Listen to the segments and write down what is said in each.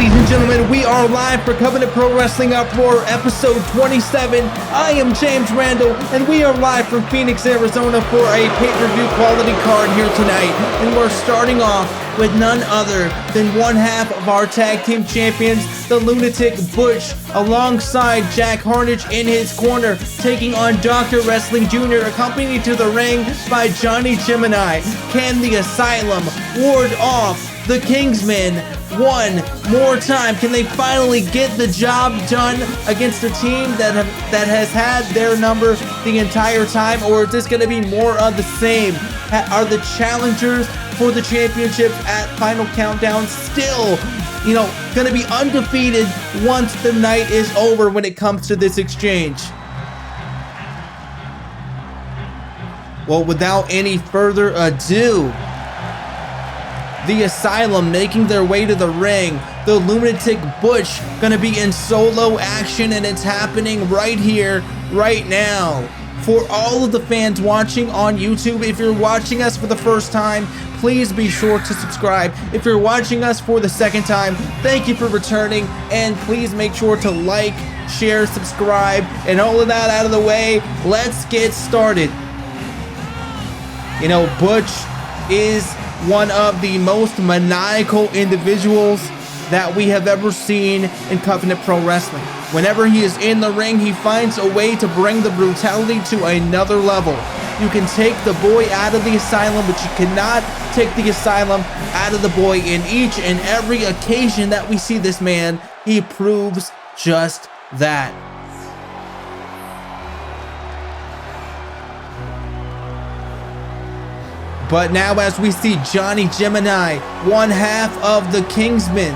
Ladies and gentlemen, we are live for Covenant Pro Wrestling Uproar, episode 27. I am James Randall, and we are live from Phoenix, Arizona for a pay-per-view quality card here tonight. And we're starting off with none other than one half of our tag team champions, the Lunatic Butch, alongside Jack Harnage in his corner, taking on Dr. Wrestling Jr., accompanied to the ring by Johnny Gemini. Can the Asylum ward off the Kingsmen one more time? Can they finally get the job done against a team that has had their number the entire time, or is this going to be more of the same? Are the challengers for the championship at Final Countdown still, going to be undefeated once the night is over when it comes to this exchange? Well, without any further ado, the Asylum making their way to the ring. The Lunatic Butch gonna be in solo action, and it's happening right here, right now. For all of the fans watching on YouTube, if you're watching us for the first time, please be sure to subscribe. If you're watching us for the second time, thank you for returning, and please make sure to like, share, subscribe, and all of that out of the way. Let's get started. Butch is one of the most maniacal individuals that we have ever seen in Covenant Pro Wrestling. Whenever he is in the ring, he finds a way to bring the brutality to another level. You can take the boy out of the Asylum, but you cannot take the Asylum out of the boy. In each and every occasion that we see this man, he proves just that. But now as we see Johnny Gemini, one half of the Kingsmen,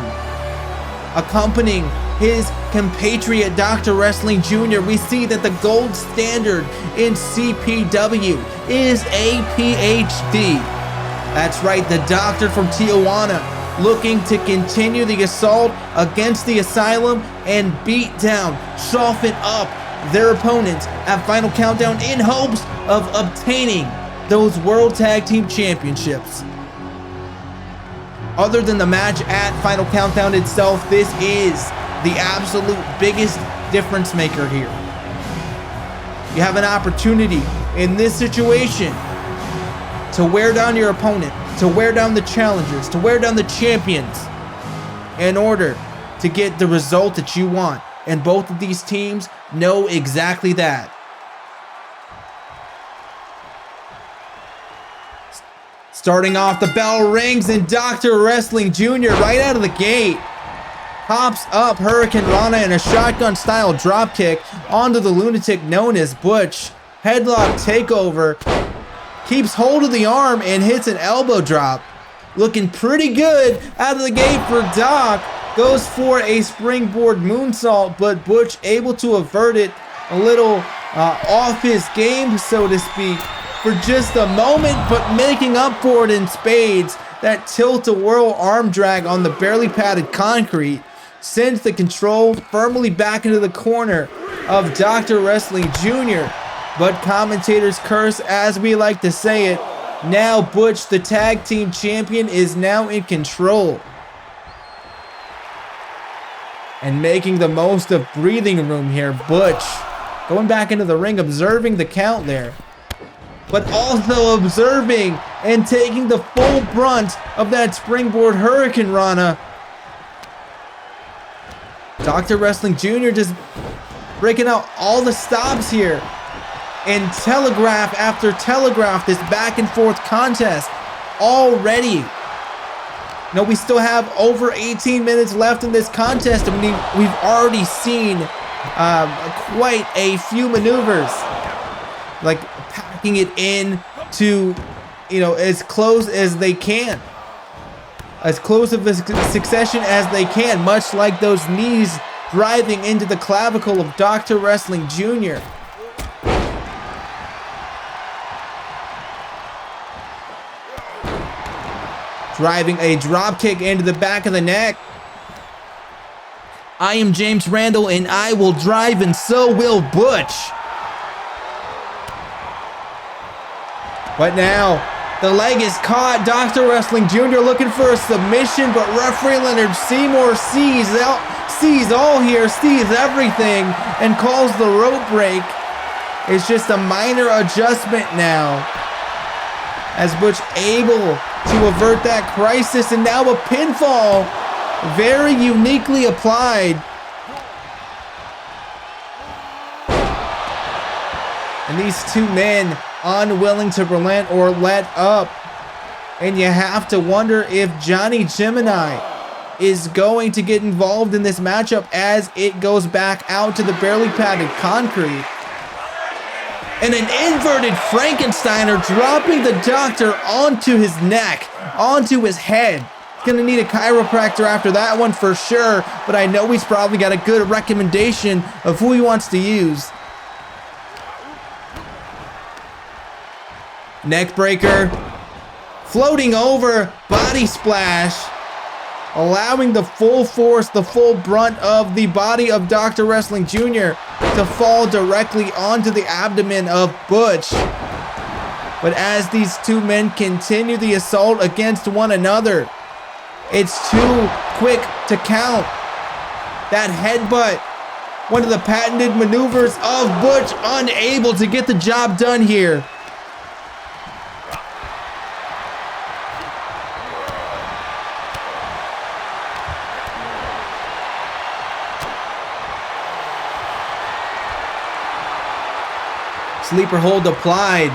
accompanying his compatriot Dr. Wrestling Jr., we see that the gold standard in CPW is a PhD. That's right, the doctor from Tijuana, looking to continue the assault against the Asylum and beat down, soften up their opponents at Final Countdown in hopes of obtaining those World Tag Team Championships. Other than the match at Final Countdown itself, this is the absolute biggest difference maker here. You have an opportunity in this situation to wear down your opponent, to wear down the challengers, to wear down the champions in order to get the result that you want. And both of these teams know exactly that. Starting off, the bell rings, and Dr. Wrestling Jr. right out of the gate pops up Hurricane Rana in a shotgun-style dropkick onto the Lunatic known as Butch. Headlock takeover, keeps hold of the arm and hits an elbow drop. Looking pretty good out of the gate for Doc. Goes for a springboard moonsault, but Butch able to avert it a little off his game, so to speak, for just a moment, but making up for it in spades. That tilt-a-whirl arm drag on the barely padded concrete sends the control firmly back into the corner of Dr. Wrestling Jr. But commentators curse, as we like to say it. Now Butch, the tag team champion, is now in control and making the most of breathing room here. Butch going back into the ring, observing the count there, but also observing and taking the full brunt of that springboard Hurricane Rana. Dr. Wrestling Jr. just breaking out all the stops here, and telegraph after telegraph, this back and forth contest already. We still have over 18 minutes left in this contest, and we've already seen quite a few maneuvers, like packing it in to, as close as they can, as close of a succession as they can, much like those knees driving into the clavicle of Dr. Wrestling Jr. Driving a drop kick into the back of the neck. I am James Randall, and I will drive, and so will Butch. But now, The leg is caught. Dr. Wrestling Jr. looking for a submission, but referee Leonard Seymour sees all here, sees everything, and calls the rope break. It's just a minor adjustment now, as Butch able to avert that crisis, and now a pinfall, very uniquely applied. And these two men unwilling to relent or let up. And you have to wonder if Johnny Gemini is going to get involved in this matchup as it goes back out to the barely padded concrete. And an inverted Frankensteiner dropping the Doctor onto his neck, onto his head. Gonna need a chiropractor after that one for sure, but I know he's probably got a good recommendation of who he wants to use. Neck breaker, floating over, body splash, allowing the full force, the full brunt of the body of Dr. Wrestling Jr. to fall directly onto the abdomen of Butch. But as these two men continue the assault against one another, it's too quick to count. That headbutt, one of the patented maneuvers of Butch, unable to get the job done here. Sleeper hold applied.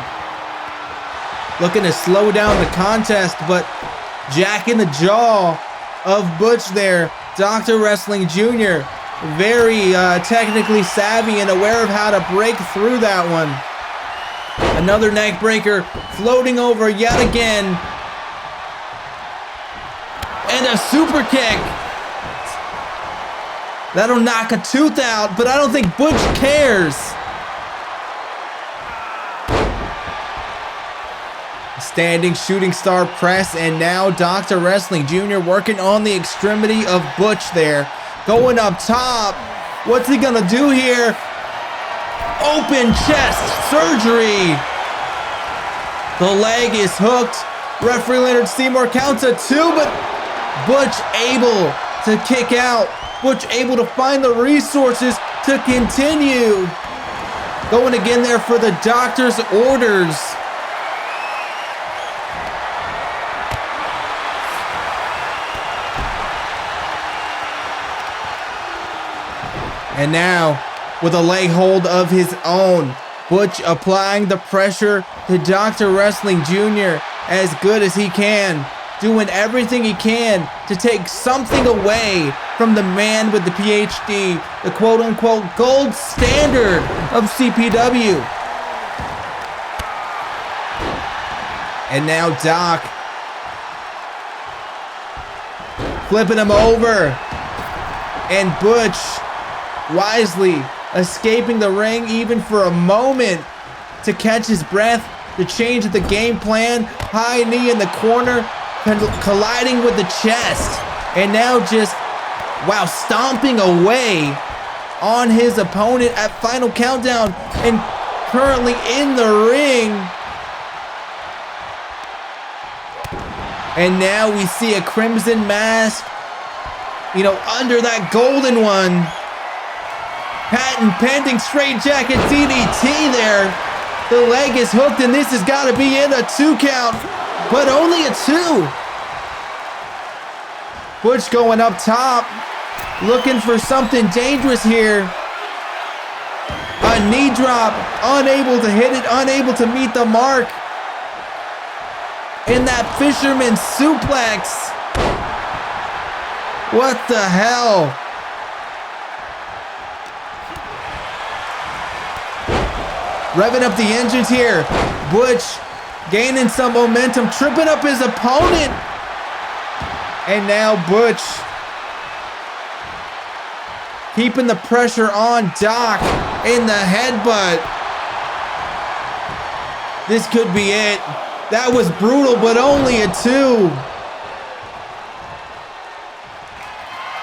Looking to slow down the contest, but Jack in the jaw of Butch there. Dr. Wrestling Jr. very technically savvy and aware of how to break through that one. Another neck breaker, floating over yet again. And a super kick. That'll knock a tooth out, but I don't think Butch cares. Standing shooting star press, and now Dr. Wrestling Jr. working on the extremity of Butch there. Going up top. What's he gonna do here? Open chest surgery. The leg is hooked. Referee Leonard Seymour counts a 2, but Butch able to kick out. Butch able to find the resources to continue. Going again there for the doctor's orders. And now, with a leg hold of his own, Butch applying the pressure to Dr. Wrestling Jr. as good as he can, doing everything he can to take something away from the man with the PhD, the quote-unquote gold standard of CPW. And now Doc flipping him over, and Butch wisely escaping the ring even for a moment to catch his breath, to change the game plan. High knee in the corner, colliding with the chest, and now just, wow, stomping away on his opponent at Final Countdown, and currently in the ring. And now we see a crimson mask, under that golden one. Patent pending straight jacket DDT there. The leg is hooked, and this has got to be in a 2 count, but only a 2. Butch going up top, looking for something dangerous here. A knee drop, unable to hit it, unable to meet the mark. And that fisherman suplex. What the hell? Revving up the engines here. Butch gaining some momentum, tripping up his opponent. And now Butch keeping the pressure on Doc in the headbutt. This could be it. That was brutal, but only a 2.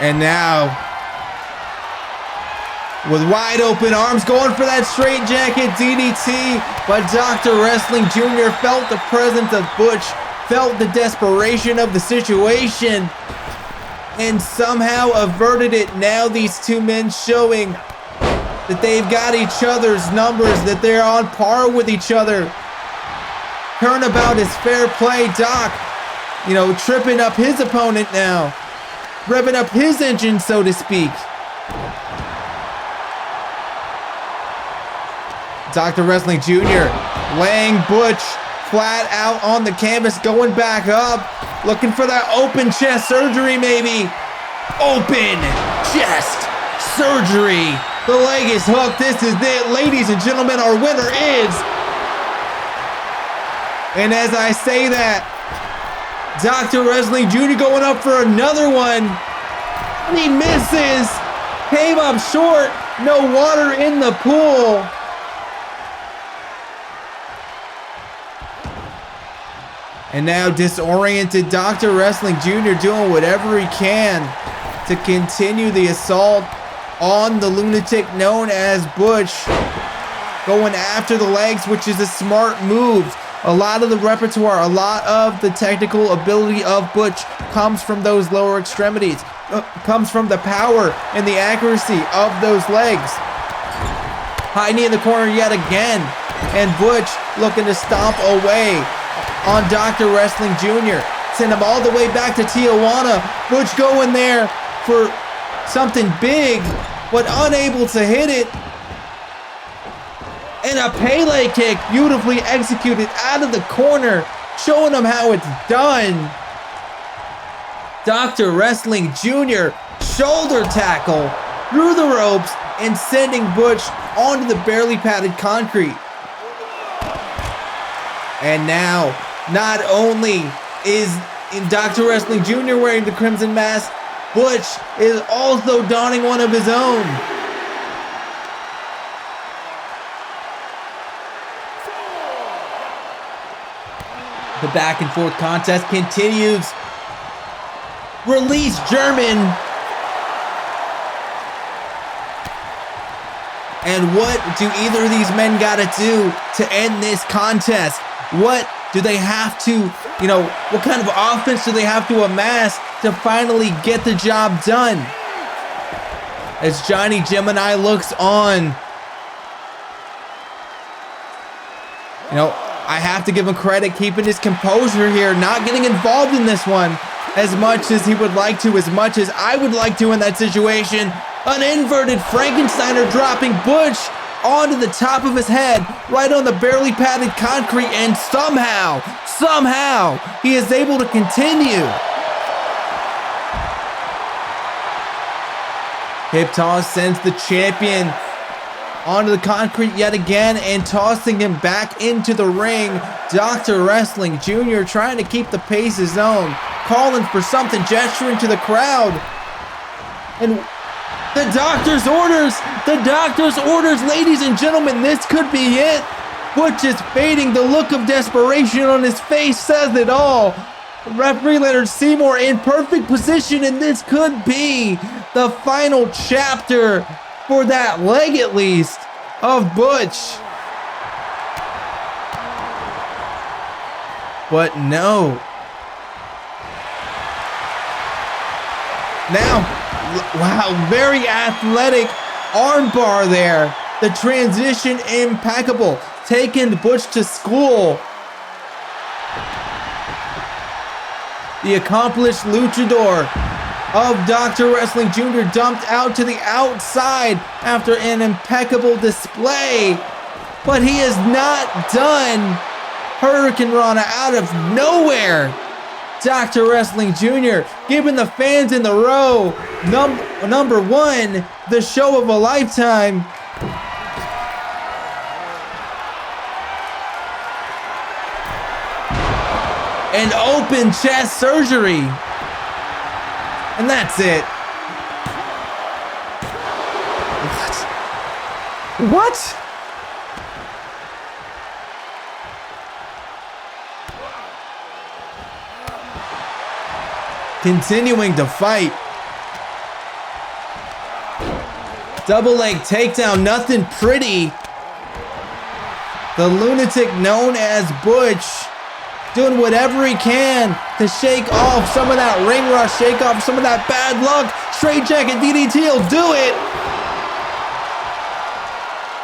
And now with wide open arms, going for that straight jacket DDT, but Dr. Wrestling Jr. felt the presence of Butch, felt the desperation of the situation, and somehow averted it. Now these two men showing that they've got each other's numbers, that they're on par with each other. Turnabout is fair play. Doc, tripping up his opponent now, revving up his engine, so to speak. Dr. Wrestling Jr. laying Butch flat out on the canvas, going back up, looking for that open chest surgery maybe. Open chest surgery. The leg is hooked. This is it. Ladies and gentlemen, our winner is... And as I say that, Dr. Wrestling Jr. going up for another one. And he misses. Came up short. No water in the pool. And now disoriented Dr. Wrestling Jr. doing whatever he can to continue the assault on the lunatic known as Butch. Going after the legs, which is a smart move. A lot of the repertoire, a lot of the technical ability of Butch comes from those lower extremities. Comes from the power and the accuracy of those legs. High knee in the corner yet again. And Butch looking to stomp away on Dr. Wrestling Jr. Send him all the way back to Tijuana. Butch going there for something big, but unable to hit it. And a Pele kick, beautifully executed out of the corner, showing him how it's done. Dr. Wrestling Jr. shoulder tackle through the ropes and sending Butch onto the barely padded concrete. And now, not only is Dr. Wrestling Jr. wearing the Crimson Mask, Butch is also donning one of his own. The back and forth contest continues. Release German. And what do either of these men gotta do to end this contest? What do they have to, what kind of offense do they have to amass to finally get the job done? As Johnny Gemini looks on. I have to give him credit, keeping his composure here, not getting involved in this one as much as he would like to, as much as I would like to in that situation. An inverted Frankensteiner dropping Butch onto the top of his head, right on the barely padded concrete, and somehow, he is able to continue. Hip toss sends the champion onto the concrete yet again and tossing him back into the ring. Dr. Wrestling Jr. trying to keep the pace his own, calling for something, gesturing to the crowd. And the doctor's orders, ladies and gentlemen, this could be it. Butch is fading. The look of desperation on his face says it all. Referee Leonard Seymour in perfect position, and this could be the final chapter for that leg, at least, of Butch. But no. Now, wow, very athletic armbar there. The transition impeccable, taking Butch to school. The accomplished luchador of Dr. Wrestling Jr. dumped out to the outside after an impeccable display. But he is not done. Hurricane Rana out of nowhere. Dr. Wrestling Jr. giving the fans in the row number one, the show of a lifetime. And open chest surgery. And that's it. What? Continuing to fight. Double leg takedown, nothing pretty. The Lunatic, known as Butch, doing whatever he can to shake off some of that ring rust, shake off some of that bad luck. Straight jacket DDT will do it.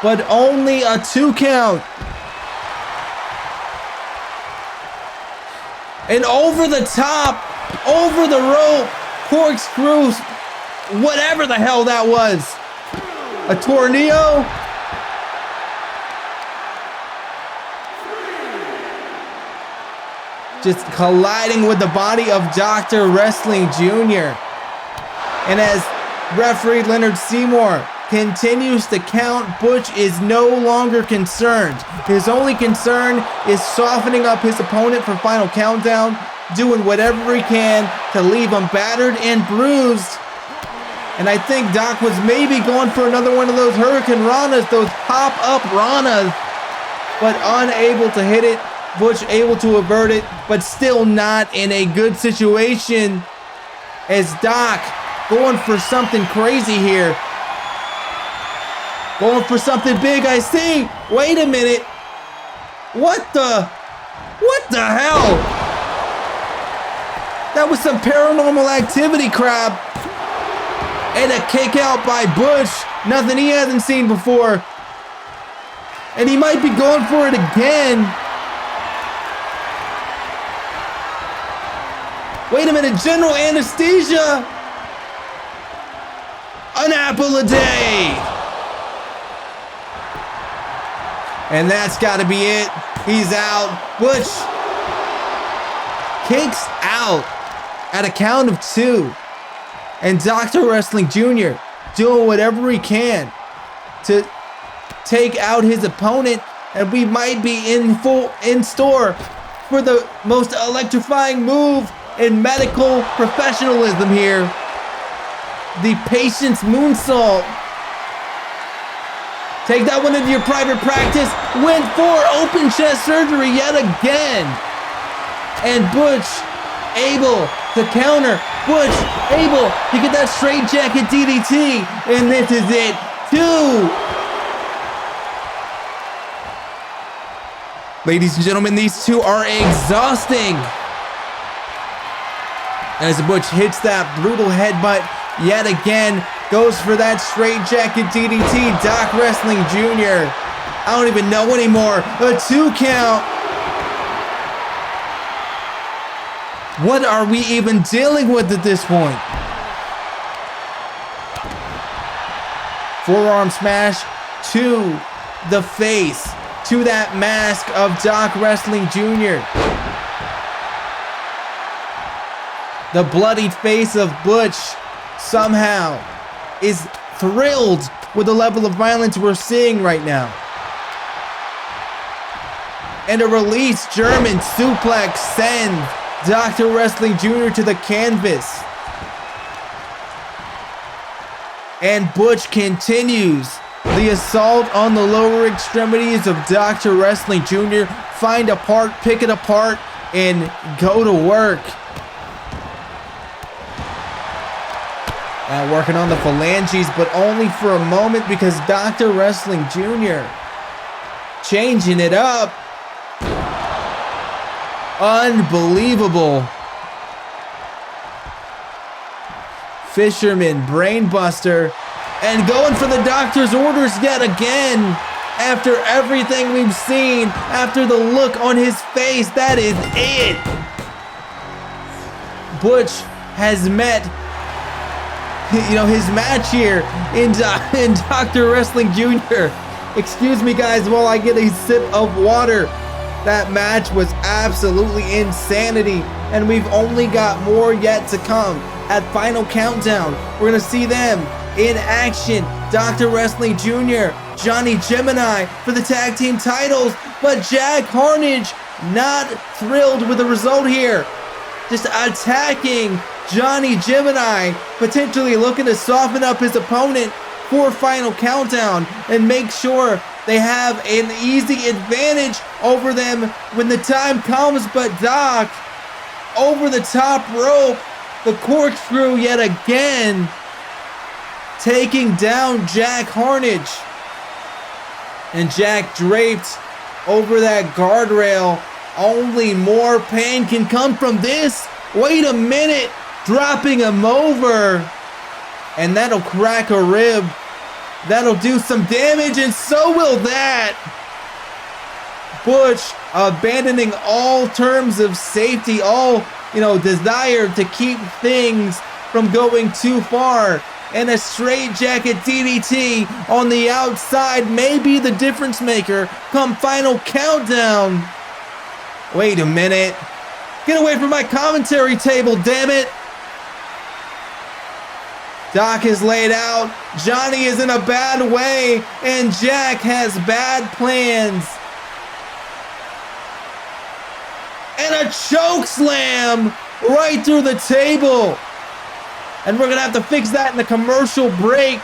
But only a 2 count. And over the top, over the rope, corkscrew, whatever the hell that was. A tornado. Just colliding with the body of Dr. Wrestling Jr. And as referee Leonard Seymour continues to count, Butch is no longer concerned. His only concern is softening up his opponent for final countdown, doing whatever he can to leave him battered and bruised. And I think Doc was maybe going for another one of those Hurricane Ranas, those pop-up Ranas, but unable to hit it. Butch able to avert it, but still not in a good situation, as Doc going for something crazy here. Going for something big, I see. Wait a minute. What the hell? That was some paranormal activity crap. And a kick out by Butch. Nothing he hasn't seen before. And he might be going for it again. Wait a minute, general anesthesia. An apple a day. And that's got to be it. He's out. Butch kicks out at a count of 2. And Dr. Wrestling Jr. doing whatever he can to take out his opponent. And we might be in store for the most electrifying move in medical professionalism here. The patient's moonsault. Take that one into your private practice. Went for open chest surgery yet again. And Butch able to counter. Butch able to get that straight jacket DDT. And this is it. 2. Ladies and gentlemen, these two are exhausting. As Butch hits that brutal headbutt yet again. Goes for that straight jacket DDT. Doc Wrestling Jr. I don't even know anymore. A 2 count. What are we even dealing with at this point? Forearm smash to the face. To that mask of Doc Wrestling Jr. The bloodied face of Butch somehow is thrilled with the level of violence we're seeing right now. And a release German suplex sends Dr. Wrestling Jr. to the canvas. And Butch continues the assault on the lower extremities of Dr. Wrestling Jr. Find a part, pick it apart, and go to work. Working on the phalanges, but only for a moment, because Dr. Wrestling Jr. changing it up. Unbelievable. Fisherman, brainbuster, and going for the doctor's orders yet again. After everything we've seen, after the look on his face, that is it. Butch has met his match here in Dr. Wrestling Jr. Excuse me, guys, while I get a sip of water. That match was absolutely insanity, and we've only got more yet to come. At Final Countdown, we're gonna see them in action. Dr. Wrestling Jr., Johnny Gemini for the tag team titles, but Jack Harnage not thrilled with the result here. Just attacking Johnny Gemini, potentially looking to soften up his opponent for Final Countdown and make sure they have an easy advantage over them when the time comes. But Doc, over the top rope, the corkscrew yet again. taking down Jack Harnage. And Jack draped over that guardrail. Only more pain can come from this. Wait a minute. Dropping him over. And that'll crack a rib. That'll do some damage, and so will that. Butch abandoning all terms of safety, all, desire to keep things from going too far. And a straightjacket DDT on the outside may be the difference maker come final countdown. Wait a minute. Get away from my commentary table, damn it. Doc is laid out. Johnny is in a bad way. And Jack has bad plans. And a choke slam right through the table. And we're going to have to fix that in the commercial break.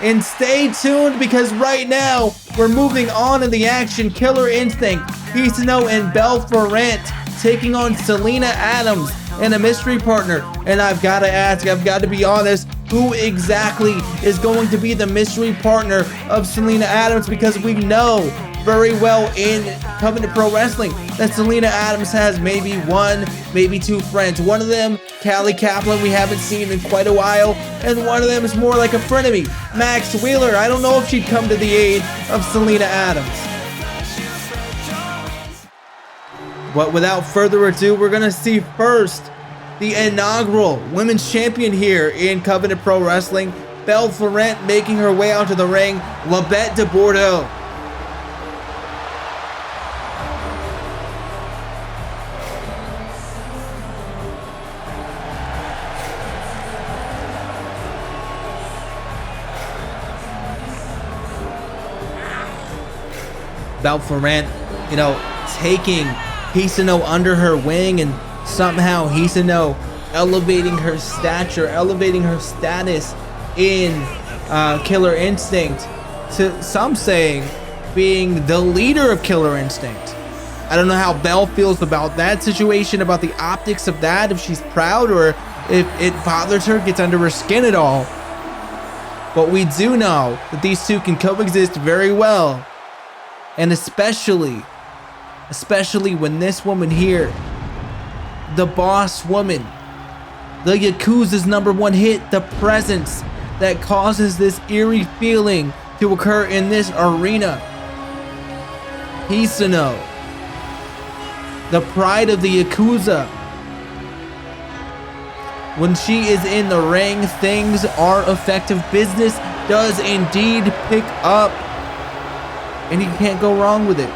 And stay tuned, because right now we're moving on in the action. Killer Instinct, Hisano and Belle Florent taking on Selena Adams and a mystery partner. And I've got to ask, I've got to be honest, who exactly is going to be the mystery partner of Selena Adams? Because we know very well in Covenant Pro Wrestling that Selena Adams has maybe one, maybe two friends. One of them, Callie Kaplan, we haven't seen in quite a while, and one of them is more like a frenemy, Max Wheeler. I don't know if she'd come to the aid of Selena Adams. But without further ado, we're gonna see first the inaugural women's champion here in Covenant Pro Wrestling, Belle Florent, making her way onto the ring, Labette de Bordeaux. Belle Florent, taking Hisano under her wing, and somehow Hisano elevating her stature, elevating her status in Killer Instinct to some saying being the leader of Killer Instinct. I don't know how Belle feels about that situation, about the optics of that, if she's proud or if it bothers her, gets under her skin at all. But we do know that these two can coexist very well. And especially when this woman here, the boss woman, the Yakuza's #1 hit, the presence that causes this eerie feeling to occur in this arena. Hisano, the pride of the Yakuza. When she is in the ring, things are effective. Business does indeed pick up. And you can't go wrong with it.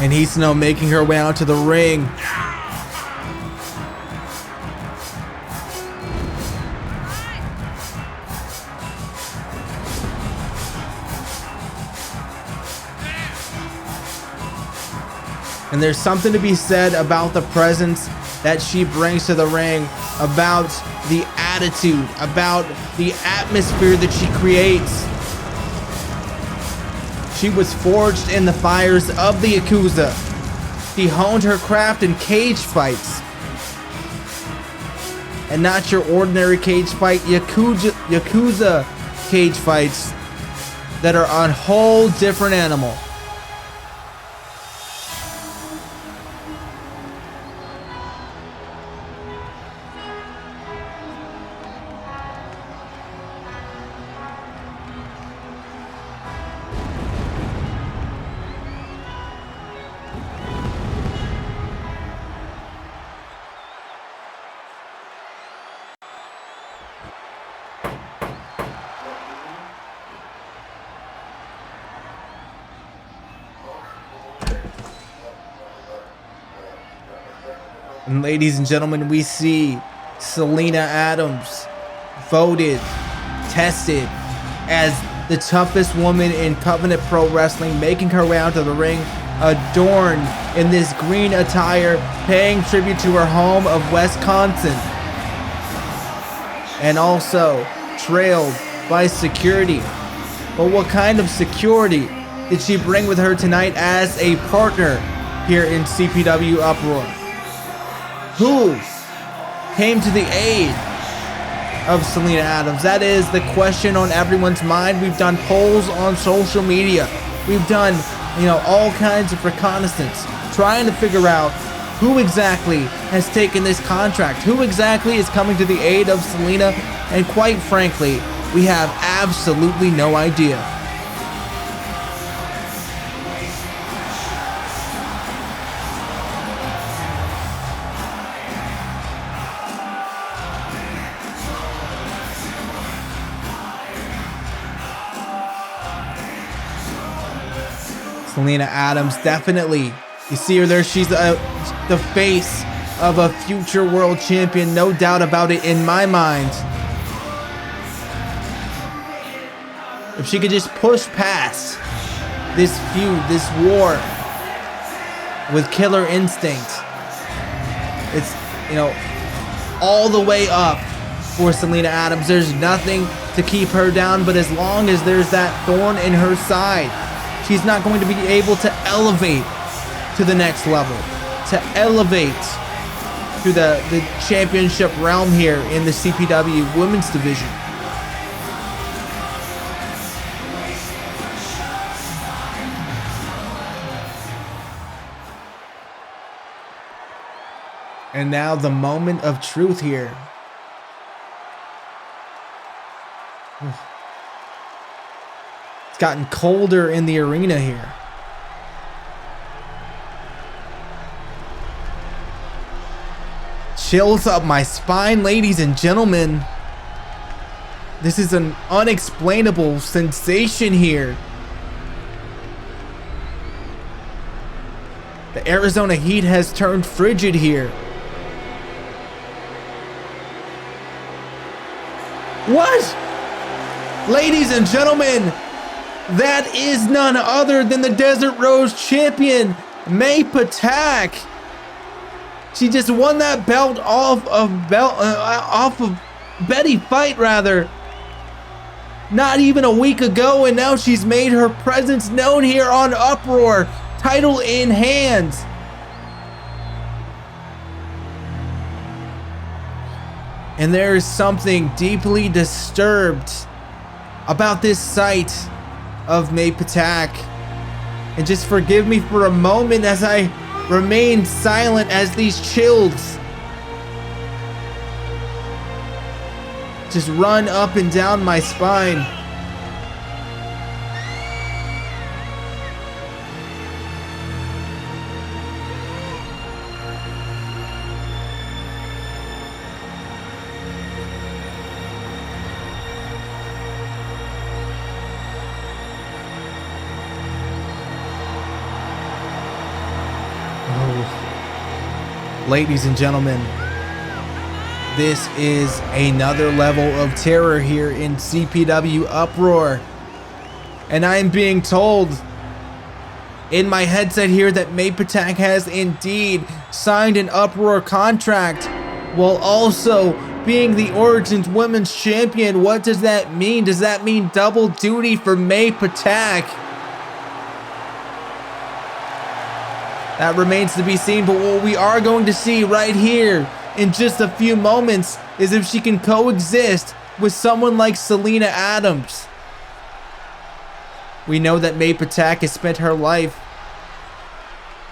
And Hisano making her way out to the ring. And there's something to be said about the presence that she brings to the ring, about the attitude, about the atmosphere that she creates. She was forged in the fires of the Yakuza. She honed her craft in cage fights. And not your ordinary cage fight, Yakuza cage fights that are a whole different animal. And ladies and gentlemen, we see Selena Adams voted, tested as the toughest woman in Covenant Pro Wrestling, making her way out to the ring, adorned in this green attire, paying tribute to her home of Wisconsin. and also trailed by security. But what kind of security did she bring with her tonight as a partner here in CPW Uproar? Who came to the aid of Selena Adams? That is the question on everyone's mind. We've done polls on social media. We've done, all kinds of reconnaissance, trying to figure out who exactly has taken this contract, who exactly is coming to the aid of Selena, and quite frankly, we have absolutely no idea. Selena Adams, definitely. You see her there, she's the face of a future world champion, no doubt about it in my mind. If she could just push past this feud, this war with Killer Instinct, it's, all the way up for Selena Adams. There's nothing to keep her down, but as long as there's that thorn in her side, she's not going to be able to elevate to the next level, to elevate to the championship realm here in the CPW women's division. And now the moment of truth here. It's gotten colder in the arena here. Chills up my spine, ladies and gentlemen. This is an unexplainable sensation here. The Arizona heat has turned frigid here. What? Ladies and gentlemen, that is none other than the Desert Rose champion, May Patak. She just won that belt off of Betty Fight, rather. Not even a week ago, and now she's made her presence known here on Uproar, title in hand. And there is something deeply disturbed about this sight of May Patak. And just forgive me for a moment as I remain silent as these chills just run up and down my spine. Ladies and gentlemen, this is another level of terror here in CPW Uproar. And I am being told in my headset here that May Patak has indeed signed an Uproar contract while also being the Origins Women's Champion. What does that mean? Does that mean double duty for May Patak? That remains to be seen, but what we are going to see right here in just a few moments is if she can coexist with someone like Selena Adams. We know that May Patak has spent her life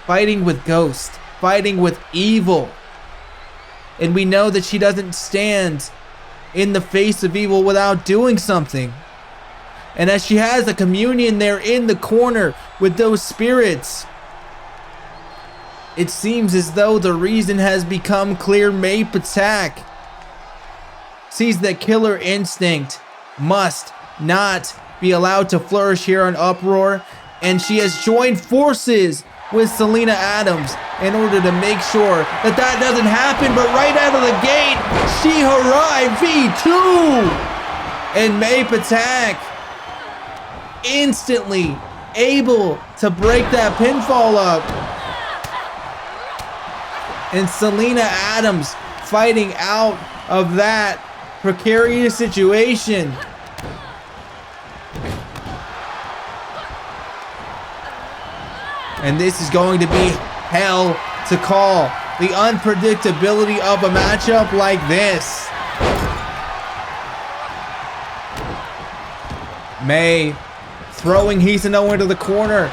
fighting with ghosts, fighting with evil. And we know that she doesn't stand in the face of evil without doing something. And as she has a communion there in the corner with those spirits, it seems as though the reason has become clear. May Patak sees that Killer Instinct must not be allowed to flourish here on Uproar, and she has joined forces with Selena Adams in order to make sure that that doesn't happen. But right out of the gate, she Harai V2, and May Patak instantly able to break that pinfall up. And Selena Adams fighting out of that precarious situation. And this is going to be hell to call. The unpredictability of a matchup like this. May throwing Hisano into the corner.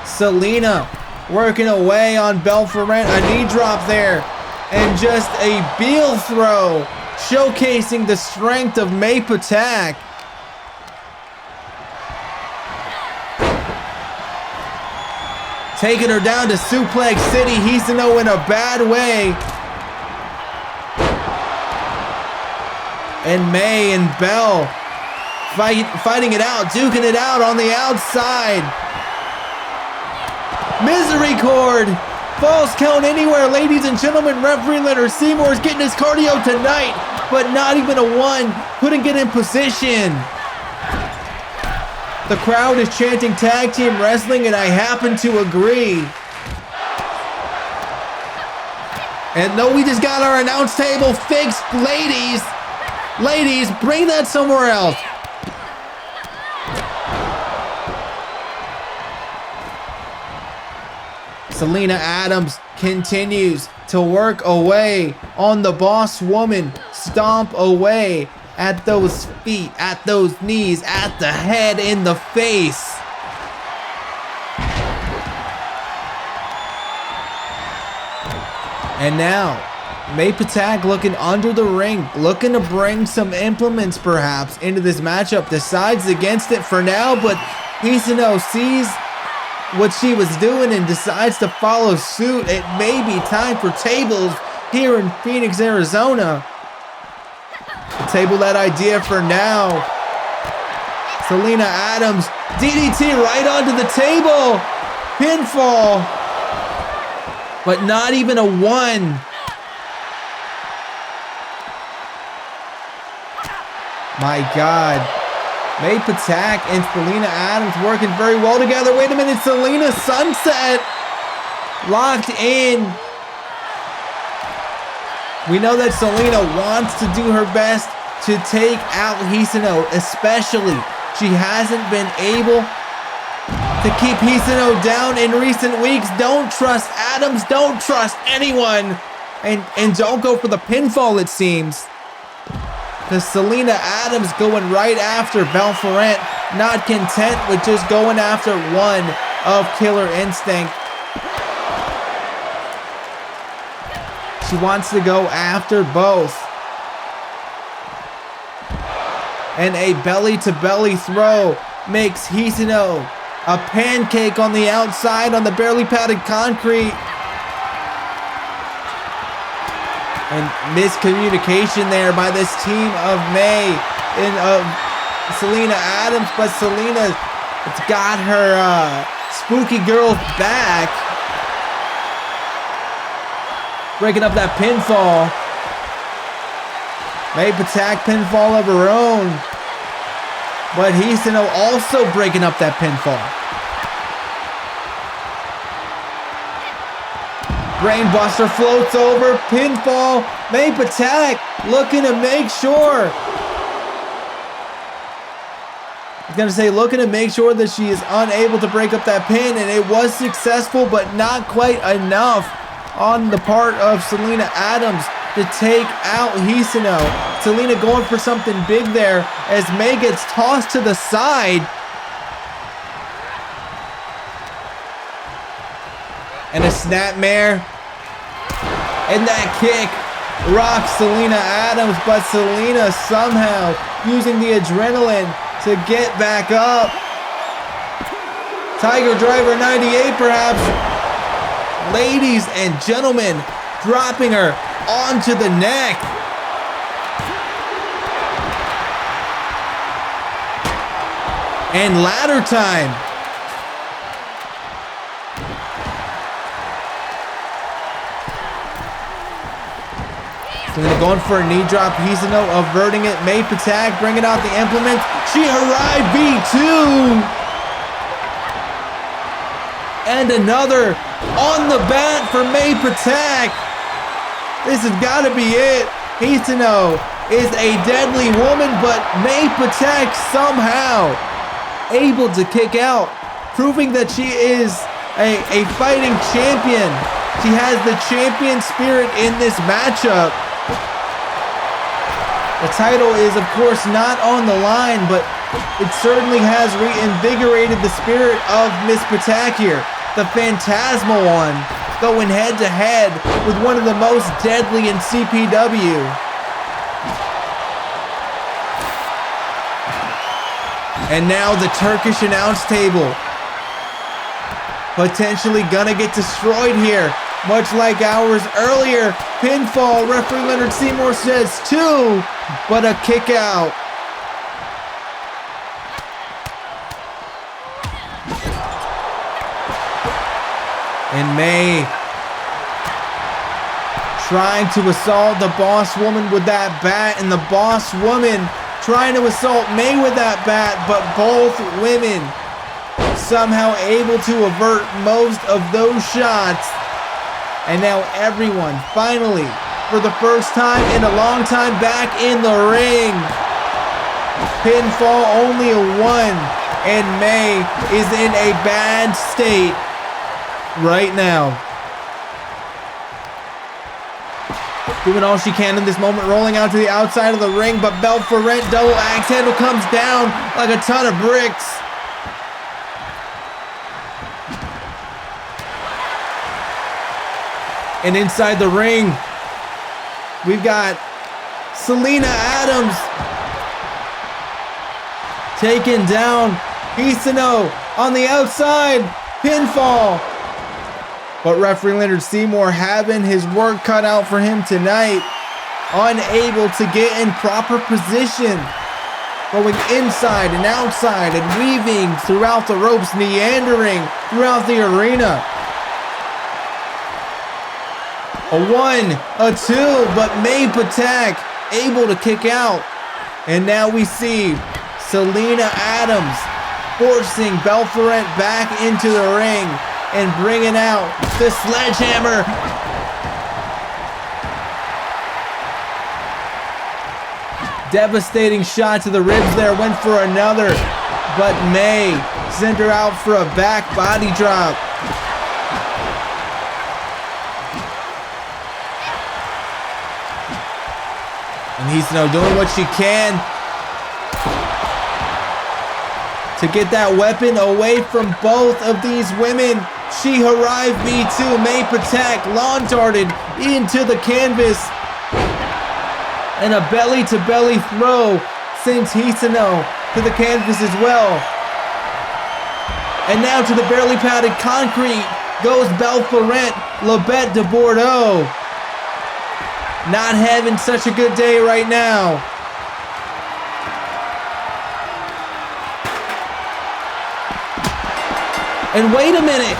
Selena working away on Belle Florent. A knee drop there. And just a Beal throw. Showcasing the strength of May Patak. Taking her down to Suplex City. Hisano in a bad way. And May and Belle fighting it out, duking it out on the outside. Misery cord. False count anywhere, ladies and gentlemen. Referee Leonard Seymour is getting his cardio tonight, but not even a one. Couldn't get in position. The crowd is chanting tag team wrestling, and I happen to agree. And no, we just got our announce table fixed, ladies. Ladies, bring that somewhere else. Selena Adams continues to work away on the boss woman, stomp away at those feet, at those knees, at the head, in the face. And now, May Patak looking under the ring, looking to bring some implements perhaps into this matchup. Decides against it for now, but Hisano sees what she was doing and decides to follow suit. It may be time for tables here in Phoenix, Arizona. Table that idea for now. Selena Adams, DDT right onto the table. Pinfall. But not even a one. My God. May Patak and Selena Adams working very well together. Wait a minute, Selena sunset. Locked in. We know that Selena wants to do her best to take out Hisano, especially. She hasn't been able to keep Hisano down in recent weeks. Don't trust Adams, don't trust anyone. And don't go for the pinfall, it seems. Because Selena Adams going right after Belle Florent, not content with just going after one of Killer Instinct. She wants to go after both. And a belly-to-belly throw makes Hisano a pancake on the outside on the barely padded concrete. And miscommunication there by this team of May and of Selena Adams. But Selena has got her spooky girl back. Breaking up that pinfall. May Patak pinfall of her own. But Hisano also breaking up that pinfall. Brainbuster floats over. Pinfall. May Patak looking to make sure. I was going to say looking to make sure that she is unable to break up that pin. And it was successful, but not quite enough on the part of Selena Adams to take out Hisano. Selena going for something big there as May gets tossed to the side. And a snapmare. And that kick rocks Selena Adams, but Selena somehow using the adrenaline to get back up. Tiger Driver 98 perhaps. Ladies and gentlemen, dropping her onto the neck. And ladder time. Selena going for a knee drop. Hisano averting it. May Patak bringing out the implement. She arrived V2. And another on the bat for May Patak. This has got to be it. Hisano is a deadly woman, but May Patek somehow able to kick out, proving that she is a fighting champion. She has the champion spirit in this matchup. The title is, of course, not on the line, but it certainly has reinvigorated the spirit of Miss Patek here. The Phantasmal one, going head to head with one of the most deadly in CPW. And now the Turkish announce table. Potentially gonna get destroyed here. Much like hours earlier. Pinfall, referee Leonard Seymour says 2, but a kick out. And May trying to assault the Boss Woman with that bat, and the Boss Woman trying to assault May with that bat, but both women somehow able to avert most of those shots. And now everyone finally, for the first time in a long time, back in the ring. Pinfall only a 1, and May is in a bad state right now. Doing all she can in this moment, rolling out to the outside of the ring, but Belle Florent double axe handle comes down like a ton of bricks. And inside the ring, we've got Selena Adams taking down Hisano on the outside, pinfall. But referee Leonard Seymour having his work cut out for him tonight. Unable to get in proper position. Going inside and outside and weaving throughout the ropes, meandering throughout the arena. A 1, a 2, but May Patek able to kick out. And now we see Selena Adams forcing Belle Florent back into the ring and bringing out the sledgehammer. Devastating shot to the ribs there, went for another, but May sent her out for a back body drop. And Hisano doing what she can to get that weapon away from both of these women. She arrived B2, May Patek lawn darted into the canvas. And a belly-to-belly throw sends Hisano to the canvas as well. And now to the barely padded concrete goes Belle Florent, La Bête de Bordeaux. Not having such a good day right now. And wait a minute,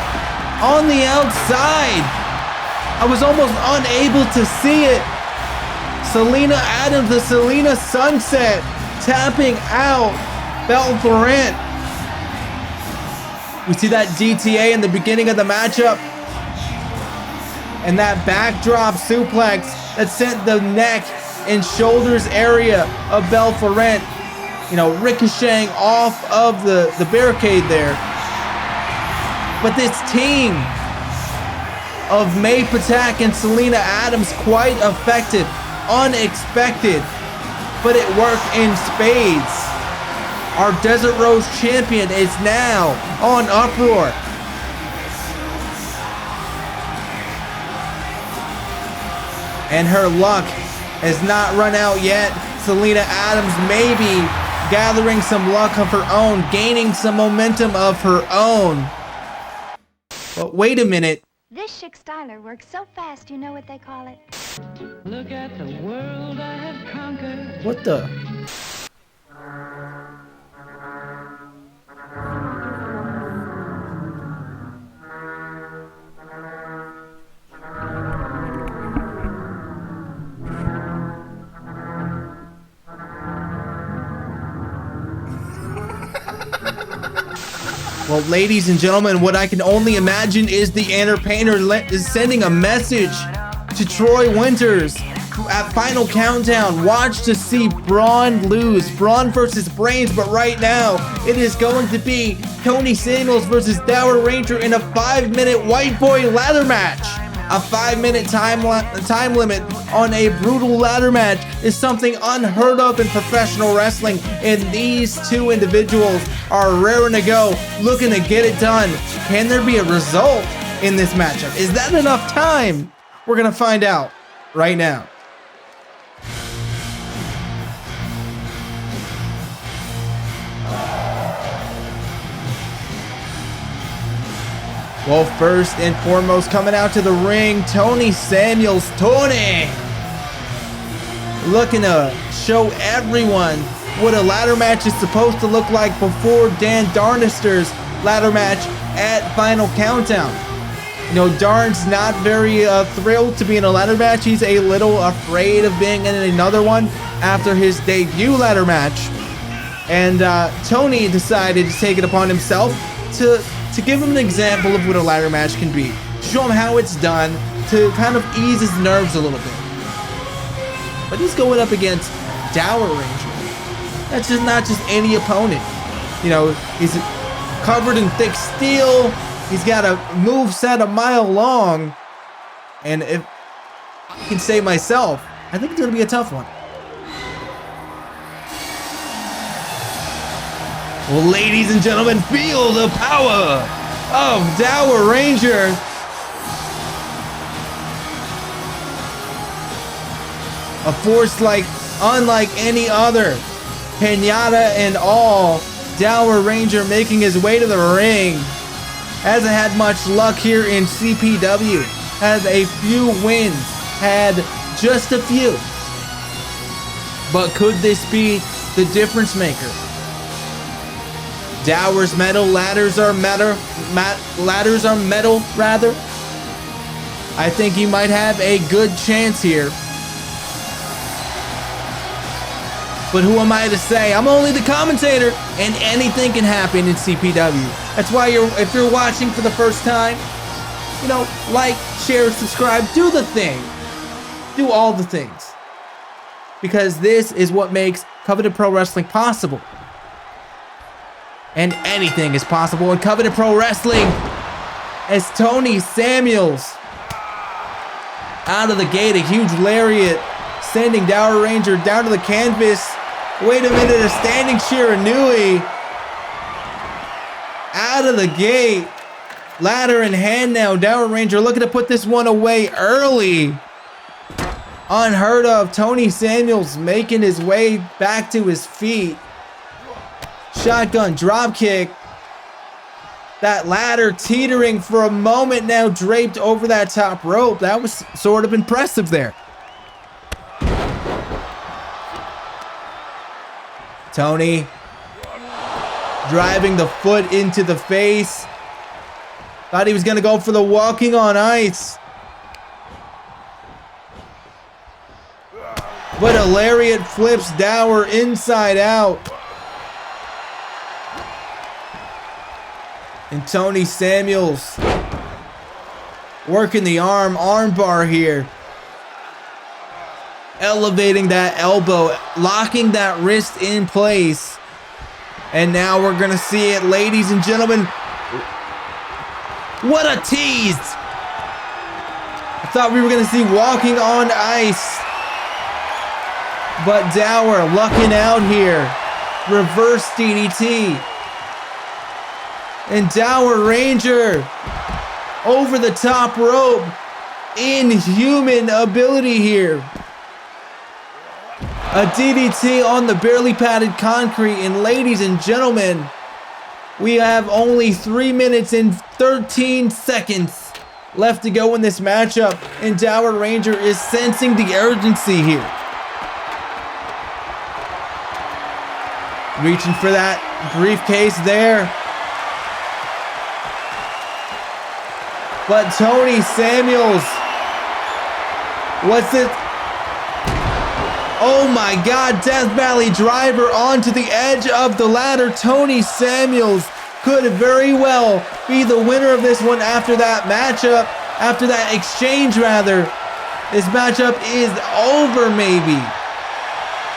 on the outside, I was almost unable to see it. Selena Adams, the Selena Sunset, tapping out Belle Florent. We see that DTA in the beginning of the matchup. And that backdrop suplex that sent the neck and shoulders area of Belle Florent, you know, ricocheting off of the barricade there. But this team of May Patek and Selena Adams, quite effective, unexpected, but it worked in spades. Our Desert Rose champion is now on Uproar. And her luck has not run out yet. Selena Adams maybe gathering some luck of her own, gaining some momentum of her own. But wait a minute. This chick styler works so fast, you know what they call it? Look at the world I have conquered. What the? Well, ladies and gentlemen, what I can only imagine is the entertainer is sending a message to Troy Winters at Final Countdown, watch to see Braun lose. Braun versus Brains, but right now, it is going to be Tony Samuels versus Dower Ranger in a 5-minute white boy ladder match. A 5-minute time limit on a brutal ladder match is something unheard of in professional wrestling, and these two individuals are raring to go, looking to get it done. Can there be a result in this matchup? Is that enough time? We're gonna find out right now. Well, first and foremost, coming out to the ring, Tony Samuels. Tony! Looking to show everyone what a ladder match is supposed to look like before Dan Darnister's ladder match at Final Countdown. You know, Darn's not very thrilled to be in a ladder match. He's a little afraid of being in another one after his debut ladder match. And Tony decided to take it upon himself to give him an example of what a ladder match can be. Show him how it's done, to kind of ease his nerves a little bit. But he's going up against Dower Ranger. That's just not just any opponent. You know, he's covered in thick steel. He's got a moveset a mile long. And if I can say myself, I think it's going to be a tough one. Well, ladies and gentlemen, feel the power of Dower Ranger. A force unlike any other. Pinata and all. Dower Ranger making his way to the ring. Hasn't had much luck here in CPW. Has a few wins. Had just a few. But could this be the difference maker? Dower's metal, ladders are metal, rather. I think he might have a good chance here. But who am I to say? I'm only the commentator, and anything can happen in CPW. That's why if you're watching for the first time, you know, like, share, subscribe, do the thing. Do all the things. Because this is what makes Covenant Pro Wrestling possible. And anything is possible in Covenant Pro Wrestling, as Tony Samuels out of the gate, a huge lariat sending Dower Ranger down to the canvas. Wait a minute, a standing Shiranui out of the gate. Ladder in hand now. Dower Ranger looking to put this one away early. Unheard of. Tony Samuels making his way back to his feet. Shotgun drop kick. That ladder teetering for a moment now, draped over that top rope. That was sort of impressive there. Tony driving the foot into the face. Thought he was going to go for the walking on ice. But a lariat flips Dower inside out. And Tony Samuels working the arm bar here. Elevating that elbow, locking that wrist in place. And now we're going to see it, ladies and gentlemen. What a tease. I thought we were going to see walking on ice. But Dower lucking out here. Reverse DDT. And Dower Ranger over the top rope. Inhuman ability here. A DDT on the barely padded concrete. And ladies and gentlemen, we have only 3 minutes and 13 seconds left to go in this matchup. And Dower Ranger is sensing the urgency here. Reaching for that briefcase there. But Tony Samuels, what's it? Oh my God, Death Valley driver onto the edge of the ladder. Tony Samuels could very well be the winner of this one after that matchup, after that exchange rather. This matchup is over maybe.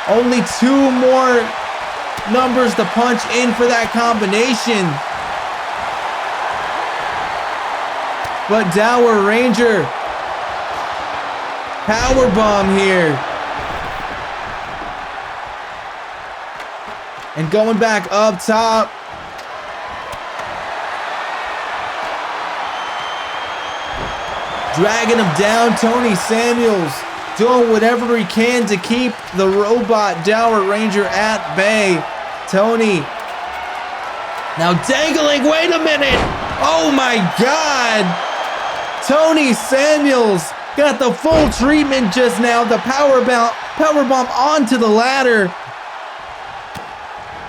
Only 2 more numbers to punch in for that combination. But Dower Ranger, powerbomb here. And going back up top. Dragging him down, Tony Samuels doing whatever he can to keep the robot Dower Ranger at bay. Tony now dangling, wait a minute. Oh my God. Tony Samuels got the full treatment just now. The powerbomb onto the ladder.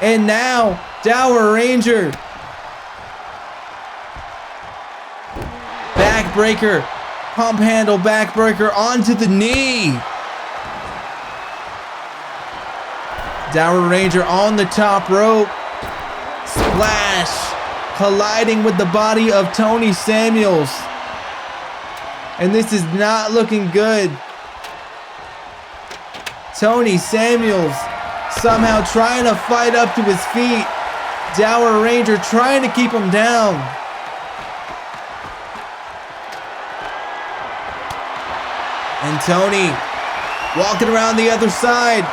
And now Dower Ranger. Backbreaker. Pump handle backbreaker onto the knee. Dower Ranger on the top rope. Splash. Colliding with the body of Tony Samuels. And this is not looking good. Tony Samuels somehow trying to fight up to his feet. Dower Ranger trying to keep him down. And Tony walking around the other side.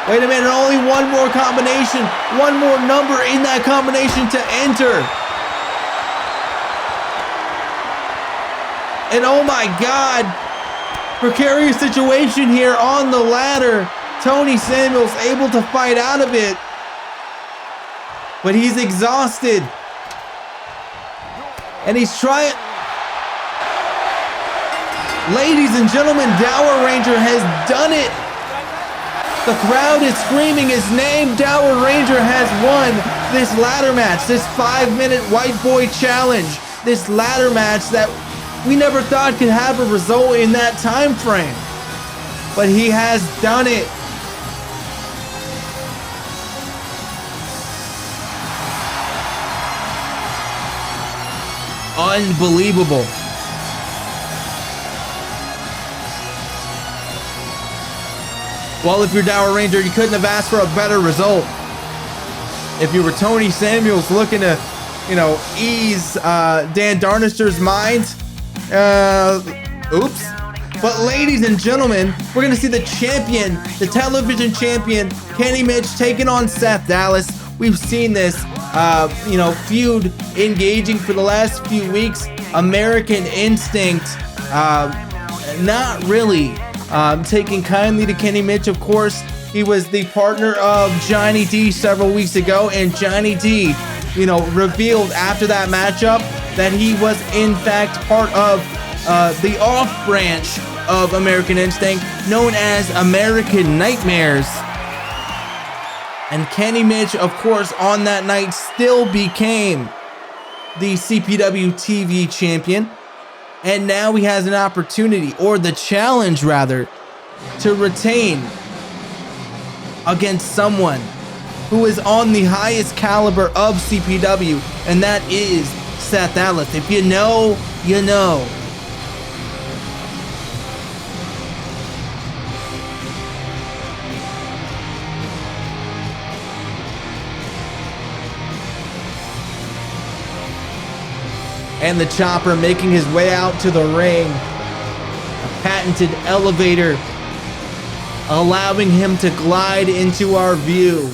Wait a minute, only one more combination. One more number in that combination to enter. And oh my God, precarious situation here on the ladder. Tony Samuels able to fight out of it. But he's exhausted. And he's trying. Ladies and gentlemen, Dower Ranger has done it. The crowd is screaming his name. Dower Ranger has won this ladder match, this 5-minute white boy challenge, this ladder match that we never thought could have a result in that time frame. But he has done it. Unbelievable. Well, if you're Dower Ranger, you couldn't have asked for a better result. If you were Tony Samuels looking to, ease Dan Darnister's mind, oops. But ladies and gentlemen, we're going to see the champion, the television champion, Kenny Mitch taking on Seth Dallas. We've seen this, feud engaging for the last few weeks. American Instinct, not really taking kindly to Kenny Mitch, of course. He was the partner of Johnny D several weeks ago, and Johnny D, revealed after that matchup that he was in fact part of the off branch of American Instinct known as American Nightmares. And Kenny Mitch, of course, on that night still became the CPW TV champion. And now he has an opportunity, or the challenge rather, to retain against someone who is on the highest caliber of CPW, and that is Seth Dallas. If you know, you know. And the chopper making his way out to the ring. A patented elevator allowing him to glide into our view.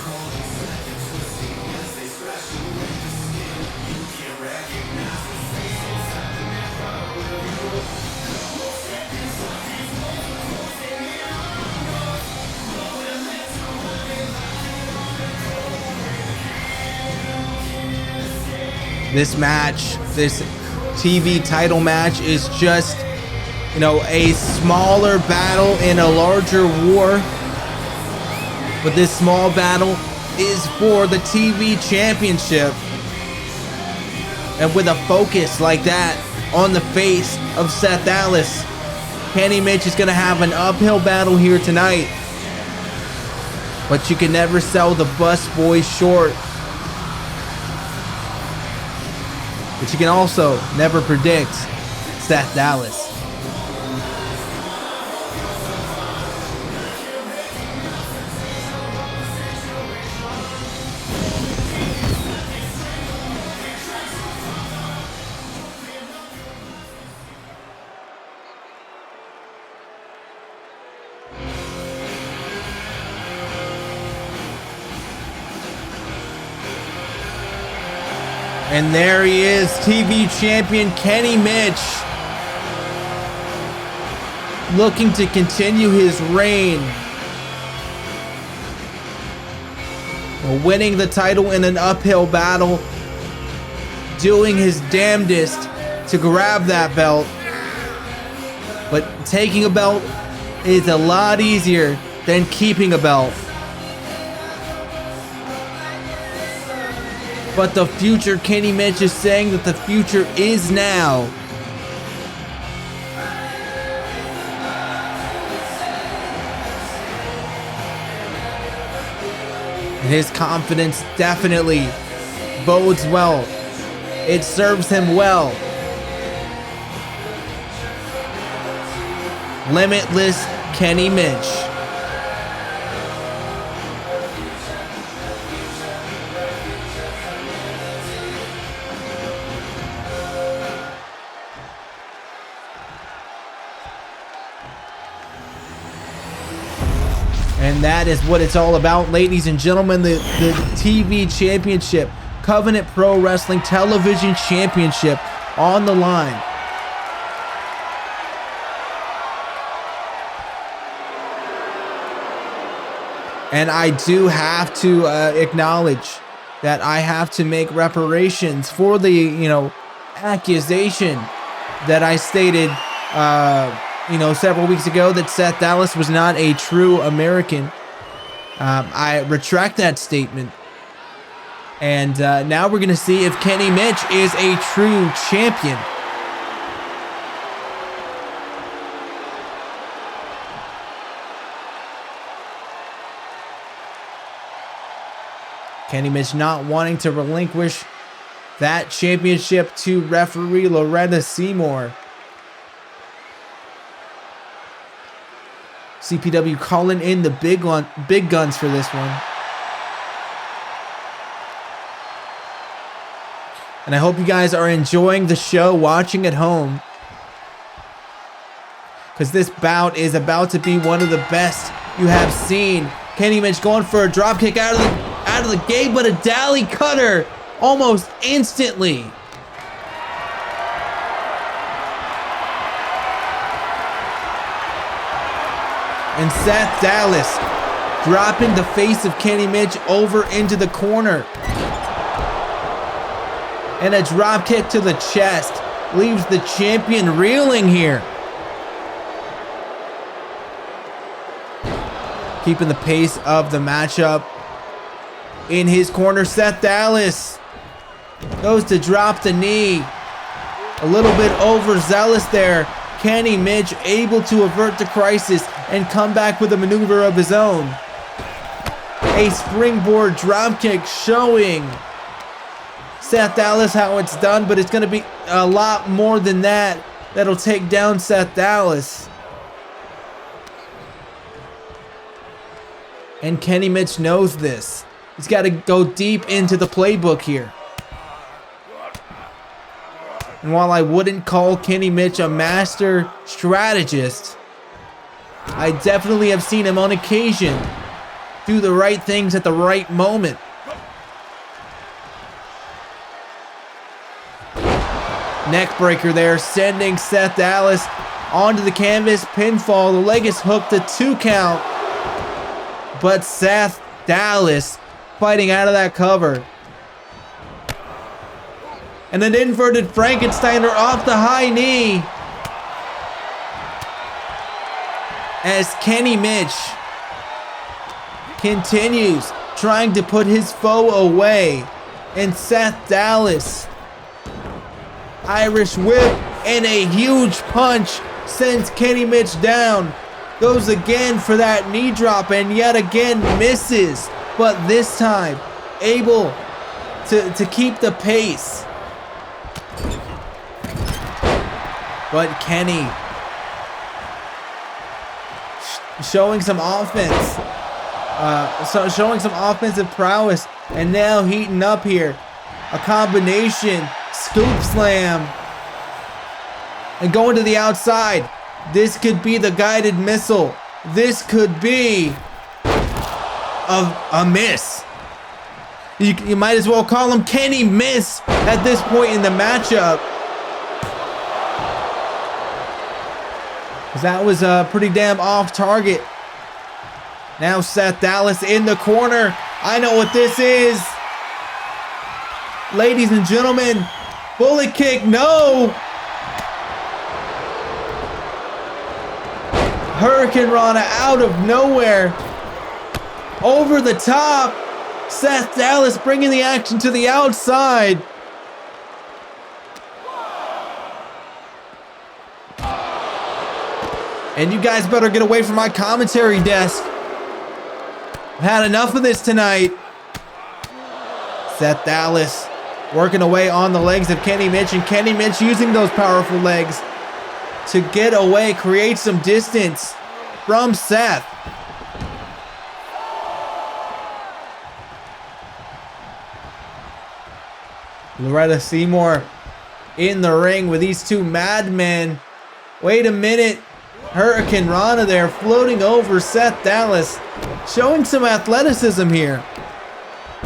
This match, this TV title match is just, a smaller battle in a larger war. But this small battle is for the TV championship. And with a focus like that on the face of Seth Dallas, Kenny Mitch is going to have an uphill battle here tonight. But you can never sell the bus boys short. But you can also never predict Seth Dallas. And there he is, TV champion Kenny Mitch, looking to continue his reign, winning the title in an uphill battle, doing his damnedest to grab that belt. But taking a belt is a lot easier than keeping a belt. But the future, Kenny Mitch is saying that the future is now. And his confidence definitely bodes well. It serves him well. Limitless Kenny Mitch. And that is what it's all about, ladies and gentlemen. The TV championship, Covenant Pro Wrestling Television Championship on the line. And I do have to acknowledge that I have to make reparations for the, accusation that I stated, several weeks ago, that Seth Dallas was not a true American. I retract that statement. And now we're going to see if Kenny Mitch is a true champion. Kenny Mitch not wanting to relinquish that championship to referee Loretta Seymour. CPW calling in the big guns for this one. And I hope you guys are enjoying the show, watching at home, because this bout is about to be one of the best you have seen. Kenny Mitch going for a drop kick out of the gate, but a Dally cutter almost instantly. And Seth Dallas dropping the face of Kenny Mitch over into the corner. And a drop kick to the chest leaves the champion reeling here. Keeping the pace of the matchup. In his corner, Seth Dallas goes to drop the knee. A little bit overzealous there. Kenny Mitch able to avert the crisis and come back with a maneuver of his own. A springboard dropkick showing Seth Dallas how it's done, but it's going to be a lot more than that that'll take down Seth Dallas. And Kenny Mitch knows this. He's got to go deep into the playbook here. And while I wouldn't call Kenny Mitch a master strategist, I definitely have seen him on occasion do the right things at the right moment. Neck breaker there, sending Seth Dallas onto the canvas. Pinfall, the leg is hooked, a 2 count. But Seth Dallas fighting out of that cover. And an inverted Frankensteiner off the high knee. As Kenny Mitch continues trying to put his foe away. And Seth Dallas, Irish whip and a huge punch sends Kenny Mitch down. Goes again for that knee drop and yet again misses. But this time able to keep the pace. But Kenny showing some offense. Showing some offensive prowess. And now heating up here. A combination scoop slam. And going to the outside. This could be the guided missile. This could be a miss. You might as well call him Kenny Miss at this point in the matchup. That was pretty damn off target. Now Seth Dallas in the corner. I know what this is. Ladies and gentlemen, bullet kick, no. Hurricane Rana out of nowhere. Over the top. Seth Dallas bringing the action to the outside. And you guys better get away from my commentary desk. I've had enough of this tonight. Seth Dallas working away on the legs of Kenny Mitch, and Kenny Mitch using those powerful legs to get away, create some distance from Seth. Loretta Seymour in the ring with these two madmen. Wait a minute. Hurricane Rana there floating over Seth Dallas, showing some athleticism here.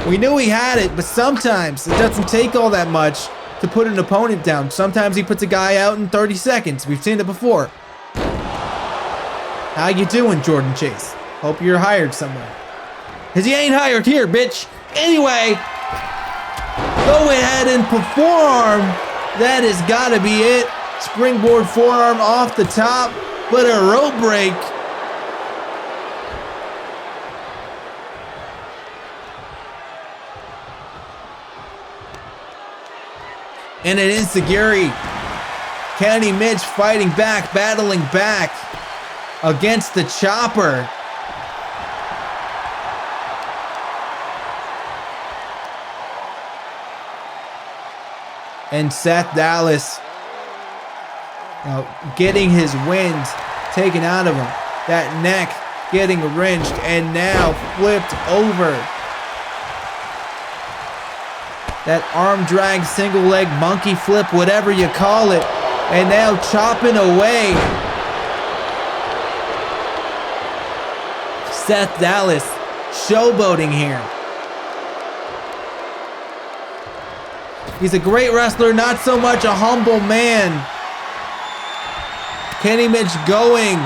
We knew he had it, but sometimes it doesn't take all that much to put an opponent down. Sometimes he puts a guy out in 30 seconds. We've seen it before. How you doing, Jordan Chase? Hope you're hired somewhere. Cause you ain't hired here, bitch. Anyway, go ahead and perform. That has gotta be it. Springboard forearm off the top. But a rope break. And an enziguri. Kenny Mitch fighting back, battling back against the chopper. And Seth Dallas getting his wind taken out of him. That neck getting wrenched and now flipped over. That arm drag, single leg, monkey flip, whatever you call it. And now chopping away. Seth Dallas showboating here. He's a great wrestler, not so much a humble man. Kenny Mitch going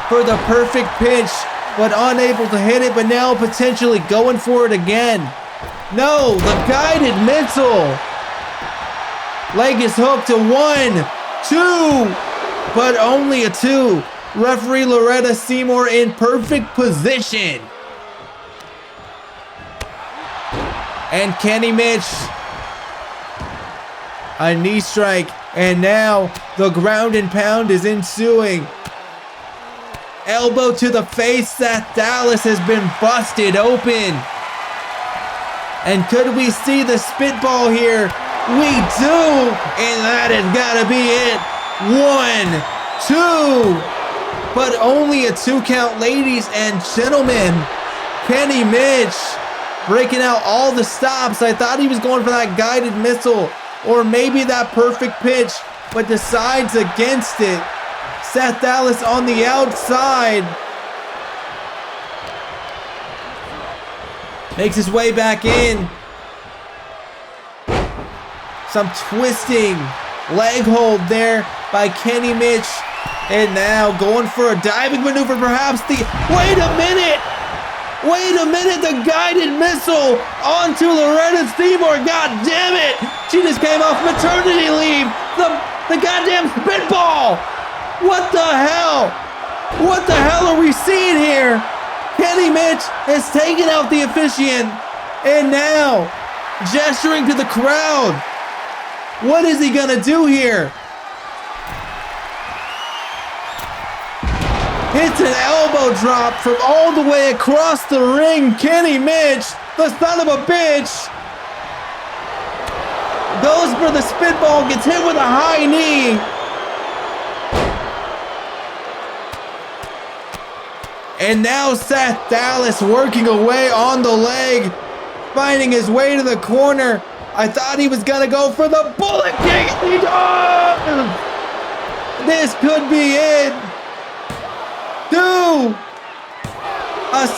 for the perfect pitch, but unable to hit it, but now potentially going for it again. No, the guided missile. Leg is hooked to 1, 2, but only a 2. Referee Loretta Seymour in perfect position. And Kenny Mitch, a knee strike. And now the ground and pound is ensuing. Elbow to the face. Seth Dallas has been busted open. And could we see the spitball here? We do. And that has got to be it. 1, 2. But only a 2 count, ladies and gentlemen. Kenny Mitch breaking out all the stops. I thought he was going for that guided missile. Or maybe that perfect pitch, but decides against it. Seth Dallas on the outside. Makes his way back in. Some twisting leg hold there by Kenny Mitch. And now going for a diving maneuver, perhaps the... Wait a minute! Wait a minute, the guided missile onto Loretta Seymour. God damn it! She just came off maternity leave. The goddamn spitball! What the hell? What the hell are we seeing here? Kenny Mitch has taken out the officiant and now gesturing to the crowd. What is he gonna do here? Hits an elbow drop from all the way across the ring. Kenny Mitch, the son of a bitch, goes for the spitball, gets hit with a high knee. And now Seth Dallas working away on the leg, finding his way to the corner. I thought he was gonna go for the bullet kick. He does! This could be it. 2. A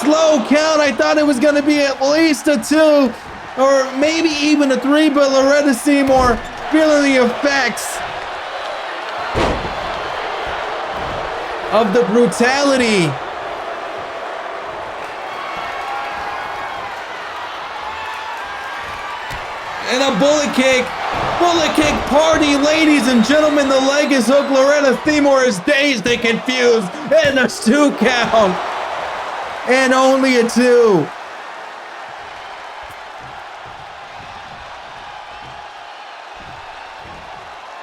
slow count. I thought it was going to be at least a 2. or maybe even a 3, but Loretta Seymour feeling the effects of the brutality. And a bullet kick party, ladies and gentlemen. The leg is hooked. Loretta Seymour is dazed and confused. And a 2 count. And only a 2.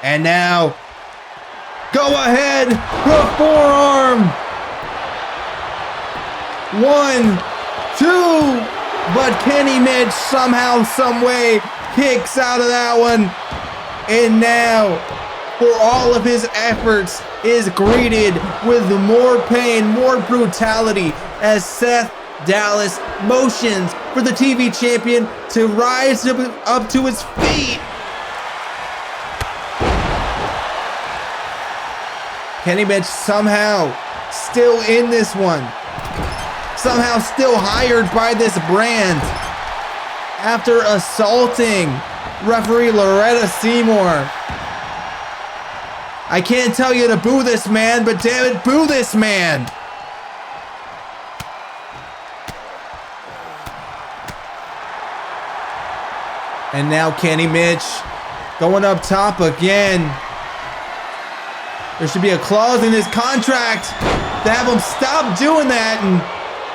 And now, go ahead, hook forearm. 1, 2, but Kenny Mitch somehow, some way kicks out of that one. And now, for all of his efforts, is greeted with more pain, more brutality, as Seth Dallas motions for the TV champion to rise up to his feet. Kenny Mitch somehow still in this one. Somehow still hired by this brand after assaulting referee Loretta Seymour. I can't tell you to boo this man, but damn it, boo this man. And now Kenny Mitch going up top again. There should be a clause in his contract to have him stop doing that, and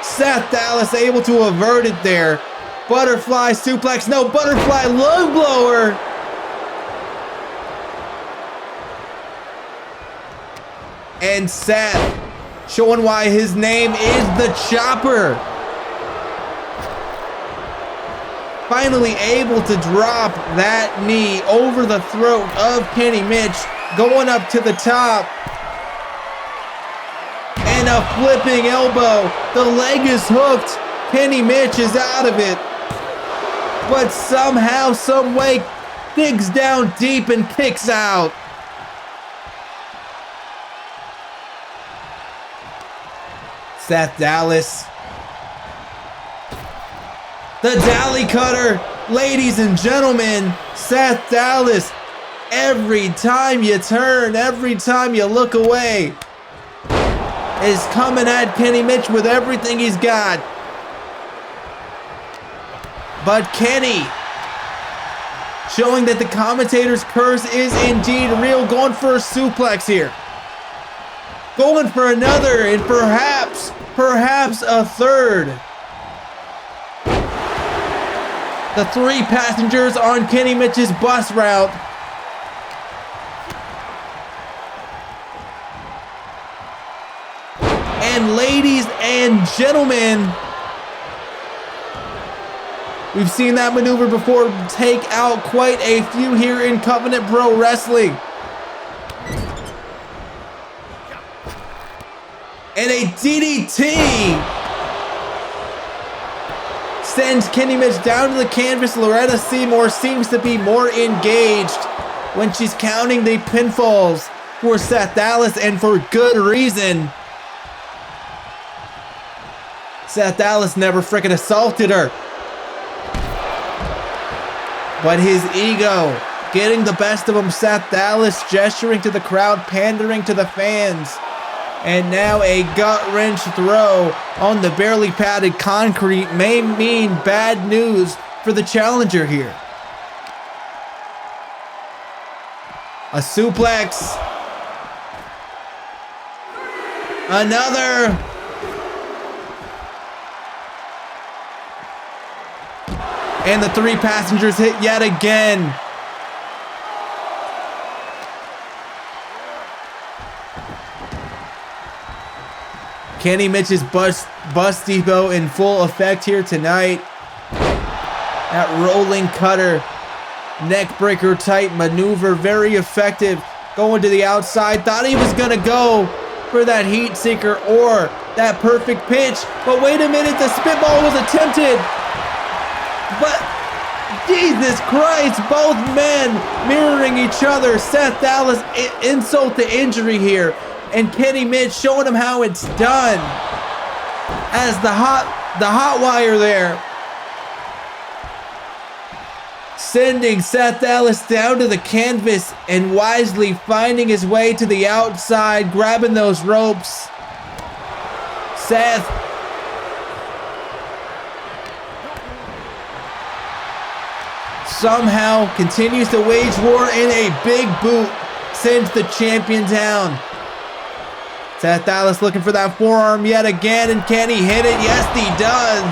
Seth Dallas able to avert it there. Butterfly suplex, no, butterfly low blower. And Seth showing why his name is the Chopper. Finally able to drop that knee over the throat of Kenny Mitch, going up to the top. And a flipping elbow. The leg is hooked. Kenny Mitch is out of it. But somehow, some way, digs down deep and kicks out. Seth Dallas. The Dally Cutter. Ladies and gentlemen, Seth Dallas. Every time you turn, every time you look away, is coming at Kenny Mitch with everything he's got. But Kenny, showing that the commentator's curse is indeed real, going for a suplex here. Going for another, and perhaps a third. The 3 passengers on Kenny Mitch's bus route. And ladies and gentlemen, we've seen that maneuver before take out quite a few here in Covenant Pro Wrestling. And a DDT sends Kenny Mitch down to the canvas. Loretta Seymour seems to be more engaged when she's counting the pinfalls for Seth Dallas, and for good reason. Seth Dallas never freaking assaulted her. But his ego getting the best of him. Seth Dallas gesturing to the crowd, pandering to the fans. And now a gut-wrench throw on the barely padded concrete may mean bad news for the challenger here. A suplex. Another. And the 3 passengers hit yet again. Kenny Mitch's bus depot in full effect here tonight. That rolling cutter, neck breaker type maneuver, very effective. Going to the outside, thought he was gonna go for that heat seeker or that perfect pitch. But wait a minute, the spitball was attempted. But Jesus Christ, both men mirroring each other. Seth Dallas insult to injury here. And Kenny Mitch showing him how it's done. As the hot wire there. sending Seth Dallas down to the canvas and wisely finding his way to the outside, grabbing those ropes. Seth somehow continues to wage war, and a big boot sends the champion down. Seth Dallas looking for that forearm yet again, and can he hit it? Yes, he does.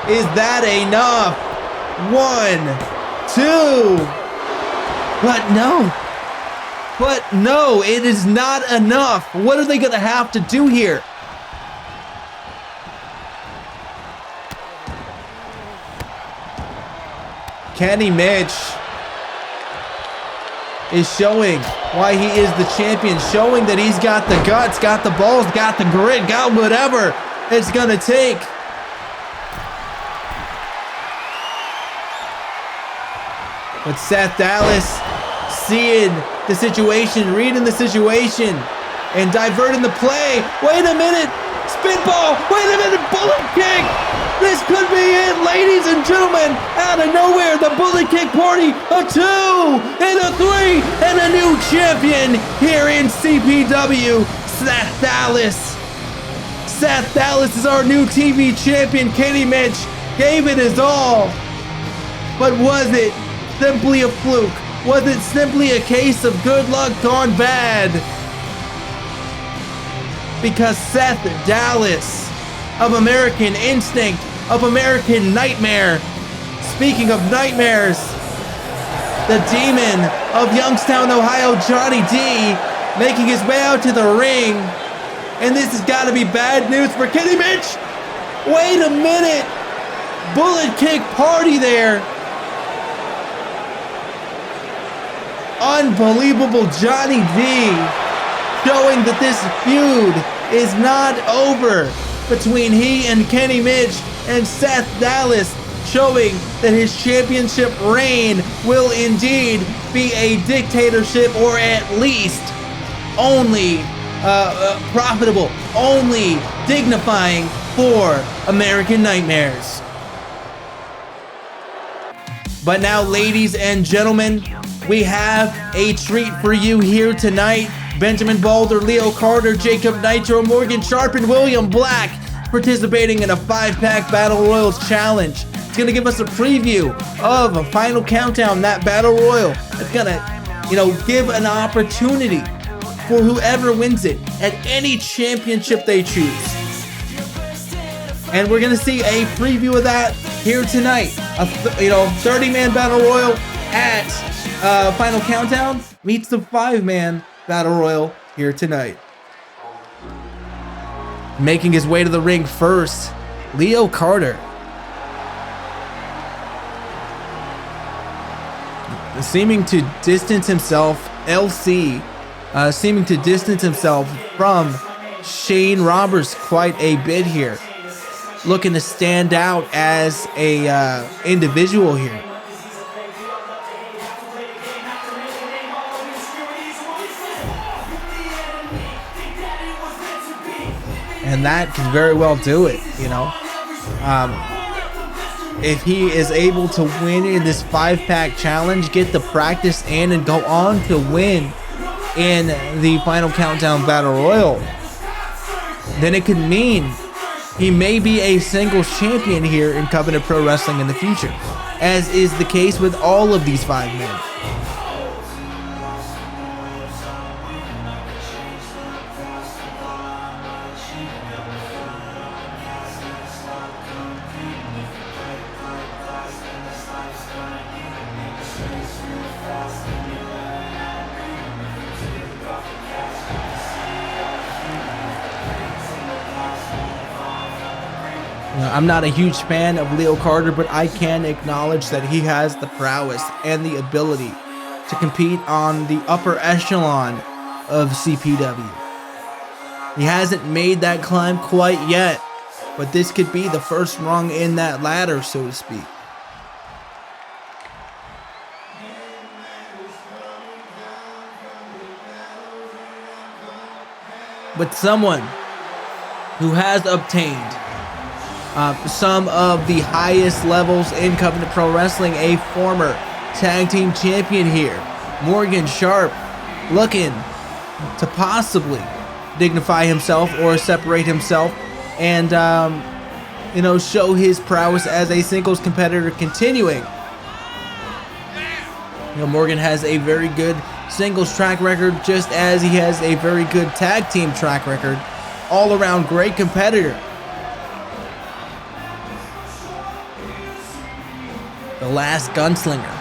Is that enough? 1, 2. But no, it is not enough. What are they gonna have to do here? Kenny Mitch is showing why he is the champion, showing that he's got the guts, got the balls, got the grit, got whatever it's gonna take. But Seth Dallas seeing the situation, reading the situation, and diverting the play. Wait a minute, spitball, wait a minute, bullet kick. This could be it, ladies and gentlemen. Out of nowhere, the bullet kick party. A 2 and a 3 and a new champion here in CPW, Seth Dallas. Seth Dallas is our new TV champion. Kenny Mitch gave it his all. But was it simply a fluke? Was it simply a case of good luck gone bad? Because Seth Dallas of American Instinct, of American Nightmare, speaking of nightmares, the demon of Youngstown, Ohio, Johnny D, making his way out to the ring. And this has got to be bad news for Kenny Mitch. Wait a minute. Bullet kick party there. Unbelievable. Johnny D showing that this feud is not over between he and Kenny Mitch, and Seth Dallas showing that his championship reign will indeed be a dictatorship, or at least only profitable, only dignifying for American Nightmares. But now, ladies and gentlemen, we have a treat for you here tonight. Benjamin Balder, Leo Carter, Jacob Nitro, Morgan Sharp, and William Black participating in a 5-pack Battle Royals challenge. It's gonna give us a preview of a final countdown, that Battle Royal. It's gonna, give an opportunity for whoever wins it at any championship they choose. And we're gonna see a preview of that here tonight. A 30-man Battle Royal at Final Countdown meets the 5-man Battle Royal here tonight. Making his way to the ring first, Leo Carter. Seeming to distance himself, LC, seeming to distance himself from Shane Roberts quite a bit here. Looking to stand out as a individual here. And that can very well do it, if he is able to win in this 5-pack challenge, get the practice in, and go on to win in the Final Countdown Battle Royal, then it could mean he may be a singles champion here in Covenant Pro Wrestling in the future, as is the case with all of these 5 men. I'm not a huge fan of Leo Carter, but I can acknowledge that he has the prowess and the ability to compete on the upper echelon of CPW. He hasn't made that climb quite yet, but this could be the first rung in that ladder, so to speak. But someone who has obtained some of the highest levels in Covenant Pro Wrestling, a former Tag Team Champion here. Morgan Sharp looking to possibly dignify himself or separate himself and, show his prowess as a singles competitor continuing. Morgan has a very good singles track record, just as he has a very good tag team track record. All around great competitor. The last gunslinger.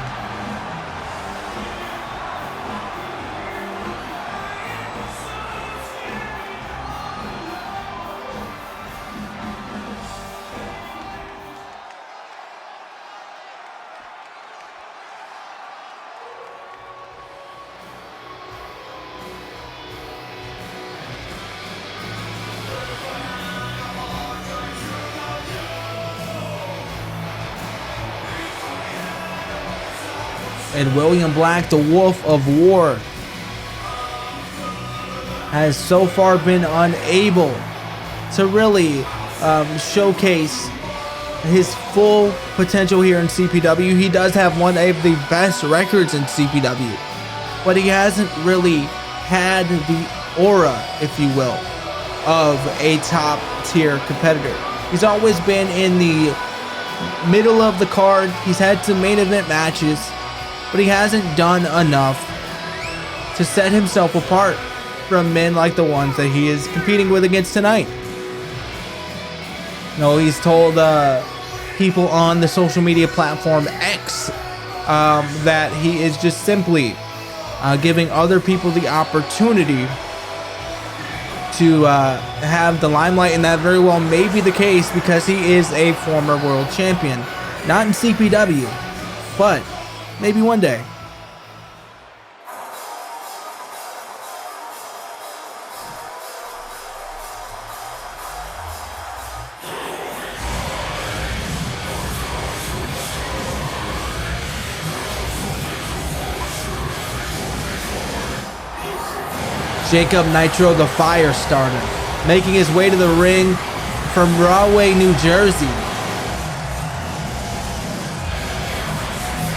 And William Black, the Wolf of War, has so far been unable to really showcase his full potential here in CPW. He does have one of the best records in CPW, but he hasn't really had the aura, if you will, of a top tier competitor. He's always been in the middle of the card. He's had some main event matches, but he hasn't done enough to set himself apart from men like the ones that he is competing with against tonight. He's told people on the social media platform X that he is just simply giving other people the opportunity to have the limelight, and that very well may be the case because he is a former world champion. Not in CPW, but maybe one day. Jacob Nitro, the fire starter, making his way to the ring from Rahway, New Jersey.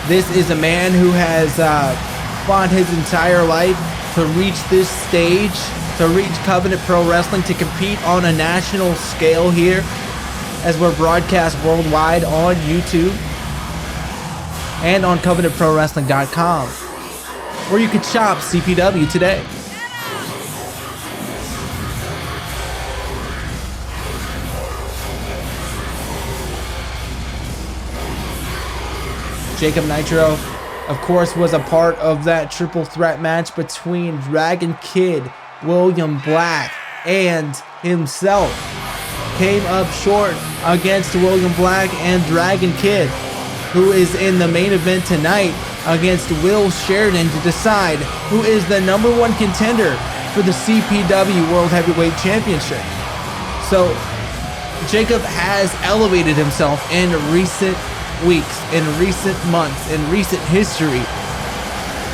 This is a man who has fought his entire life to reach this stage, to reach Covenant Pro Wrestling, to compete on a national scale here as we're broadcast worldwide on YouTube and on CovenantProWrestling.com, where you can shop CPW today. Jacob Nitro, of course, was a part of that triple threat match between Dragon Kid, William Black, and himself. Came up short against William Black and Dragon Kid, who is in the main event tonight against Will Sheridan to decide who is the #1 contender for the CPW World Heavyweight Championship. So Jacob has elevated himself in recent weeks, in recent months, in recent history,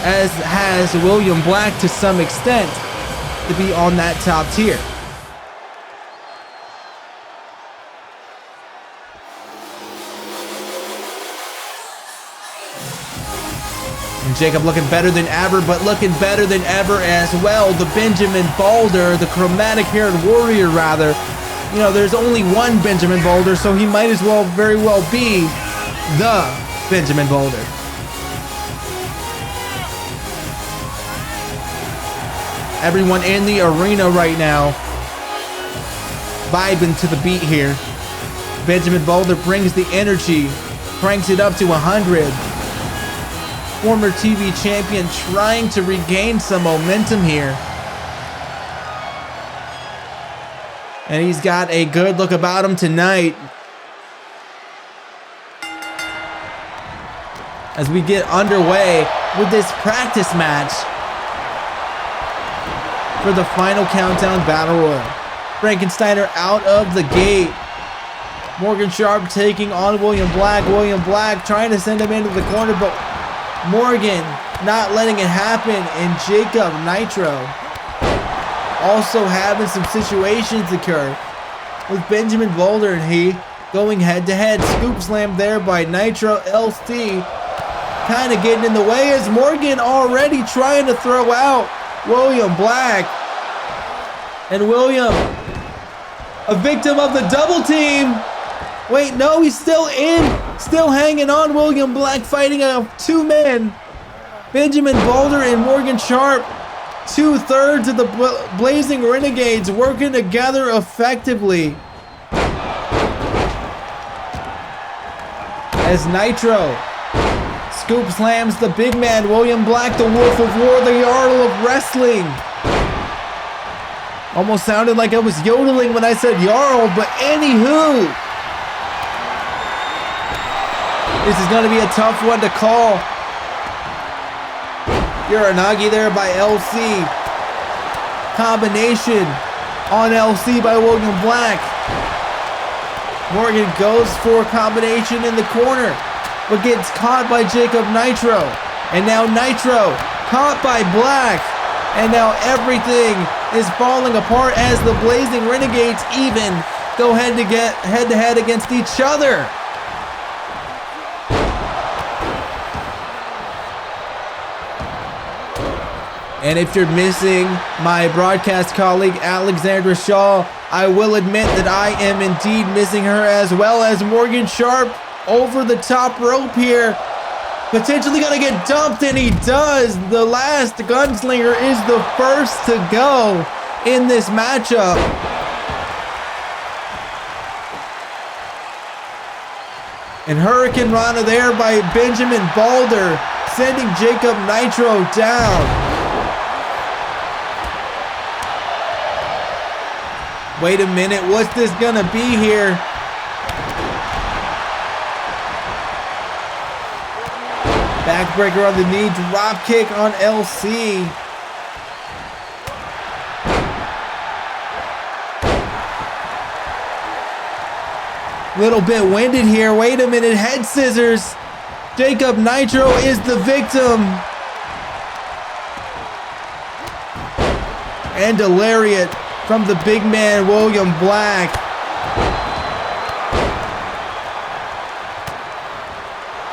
as has William Black to some extent, to be on that top tier. And Jacob looking better than ever, but looking better than ever as well. The Benjamin Boulder, the chromatic-haired warrior, rather. There's only one Benjamin Boulder, so he might as well very well be the Benjamin Boulder. Everyone in the arena right now vibing to the beat here. Benjamin Boulder brings the energy, cranks it up to 100. Former TV champion trying to regain some momentum here. And he's got a good look about him tonight. As we get underway with this practice match for the final countdown battle royal. Frankensteiner out of the gate. Morgan Sharp taking on William Black. William Black trying to send him into the corner, but Morgan not letting it happen. And Jacob Nitro also having some situations occur with Benjamin Boulder and he going head to head. Scoop slam there by Nitro LC. kind of getting in the way as Morgan already trying to throw out William Black. And William, a victim of the double team. Wait, no, he's still in, still hanging on. William Black fighting a two-man. Benjamin Boulder and Morgan Sharp, 2/3 of the Blazing Renegades working together effectively. As Nitro scoop slams the big man, William Black, the Wolf of War, the Jarl of Wrestling. Almost sounded like I was yodeling when I said Jarl, but anywho. This is going to be a tough one to call. Uranagi there by LC. Combination on LC by William Black. Morgan goes for a combination in the corner, but gets caught by Jacob Nitro. And now Nitro caught by Black. And now everything is falling apart as the Blazing Renegades even go head to head against each other. And if you're missing my broadcast colleague, Alexandra Shaw, I will admit that I am indeed missing her, as well as Morgan Sharp over the top rope here. Potentially gonna get dumped, and he does. The last gunslinger is the first to go in this matchup. And Hurricane Rana there by Benjamin Boulder, sending Jacob Nitro down. Wait a minute, what's this gonna be here? Backbreaker on the knee, drop kick on LC. Little bit winded here, wait a minute, head scissors. Jacob Nitro is the victim. And a lariat from the big man, William Black.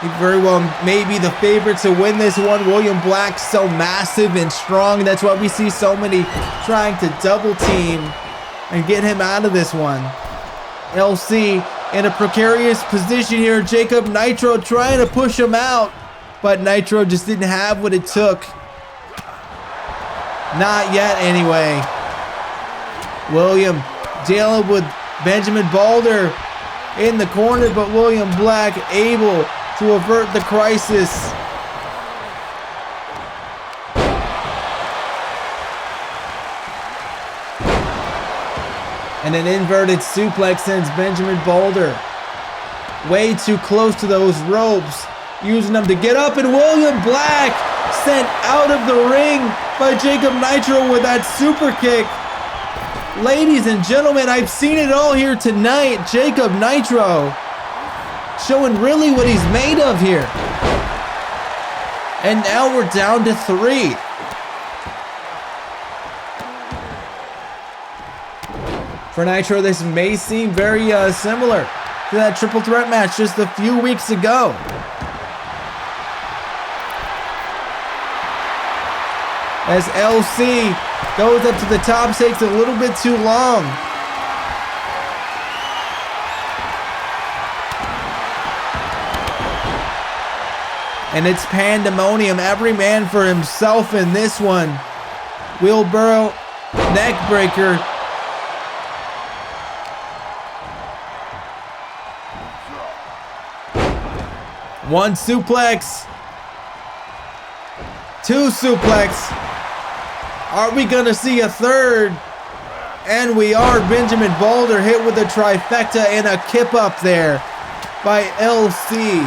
He very well may be the favorite to win this one. William Black, so massive and strong. That's why we see so many trying to double team and get him out of this one. LC in a precarious position here. Jacob Nitro trying to push him out, but Nitro just didn't have what it took. Not yet anyway. William dealing with Benjamin Boulder in the corner, but William Black able to avert the crisis. And an inverted suplex sends Benjamin Boulder way too close to those ropes, using them to get up, and William Black sent out of the ring by Jacob Nitro with that super kick. Ladies and gentlemen, I've seen it all here tonight. Jacob Nitro showing really what he's made of here. And now we're down to 3. For Nitro, this may seem very similar to that triple threat match just a few weeks ago. As LC goes up to the top, takes a little bit too long. And it's pandemonium, every man for himself in this one. Wheelbarrow, neck breaker. One suplex. Two suplex. Are we gonna see a third? And we are. Benjamin Boulder hit with a trifecta and a kip up there by LC.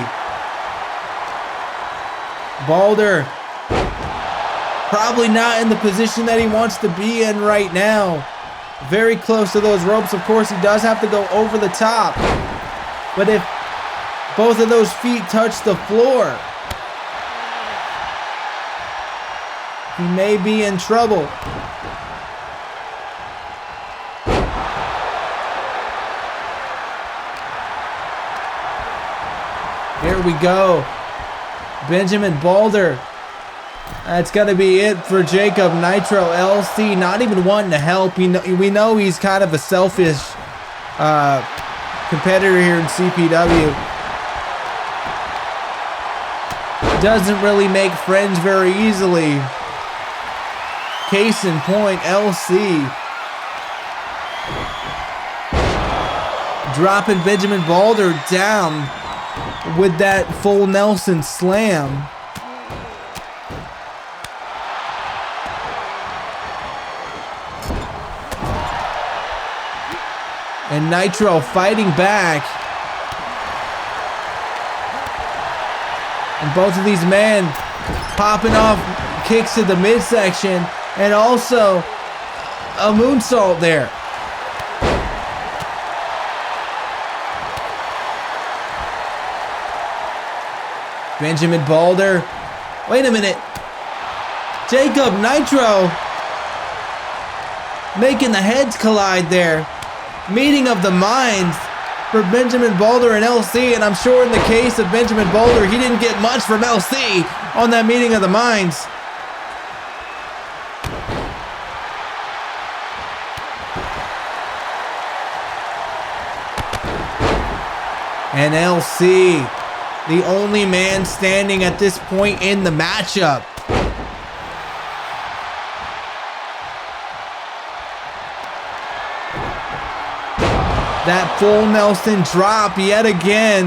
Boulder probably not in the position that he wants to be in right now. Very close to those ropes. Of course, he does have to go over the top. But if both of those feet touch the floor, he may be in trouble. Here we go. Benjamin Balder. That's going to be it for Jacob Nitro. LC not even wanting to help. We know he's kind of a selfish competitor here in CPW. Doesn't really make friends very easily. Case in point, LC. Dropping Benjamin Balder down with that full Nelson slam. And Nitro fighting back. And both of these men popping off kicks to the midsection and also a moonsault there. Benjamin Balder. Wait a minute. Jacob Nitro making the heads collide there. Meeting of the minds for Benjamin Balder and LC, and I'm sure in the case of Benjamin Balder, he didn't get much from LC on that meeting of the minds. And LC, the only man standing at this point in the matchup. That full Nelson drop yet again.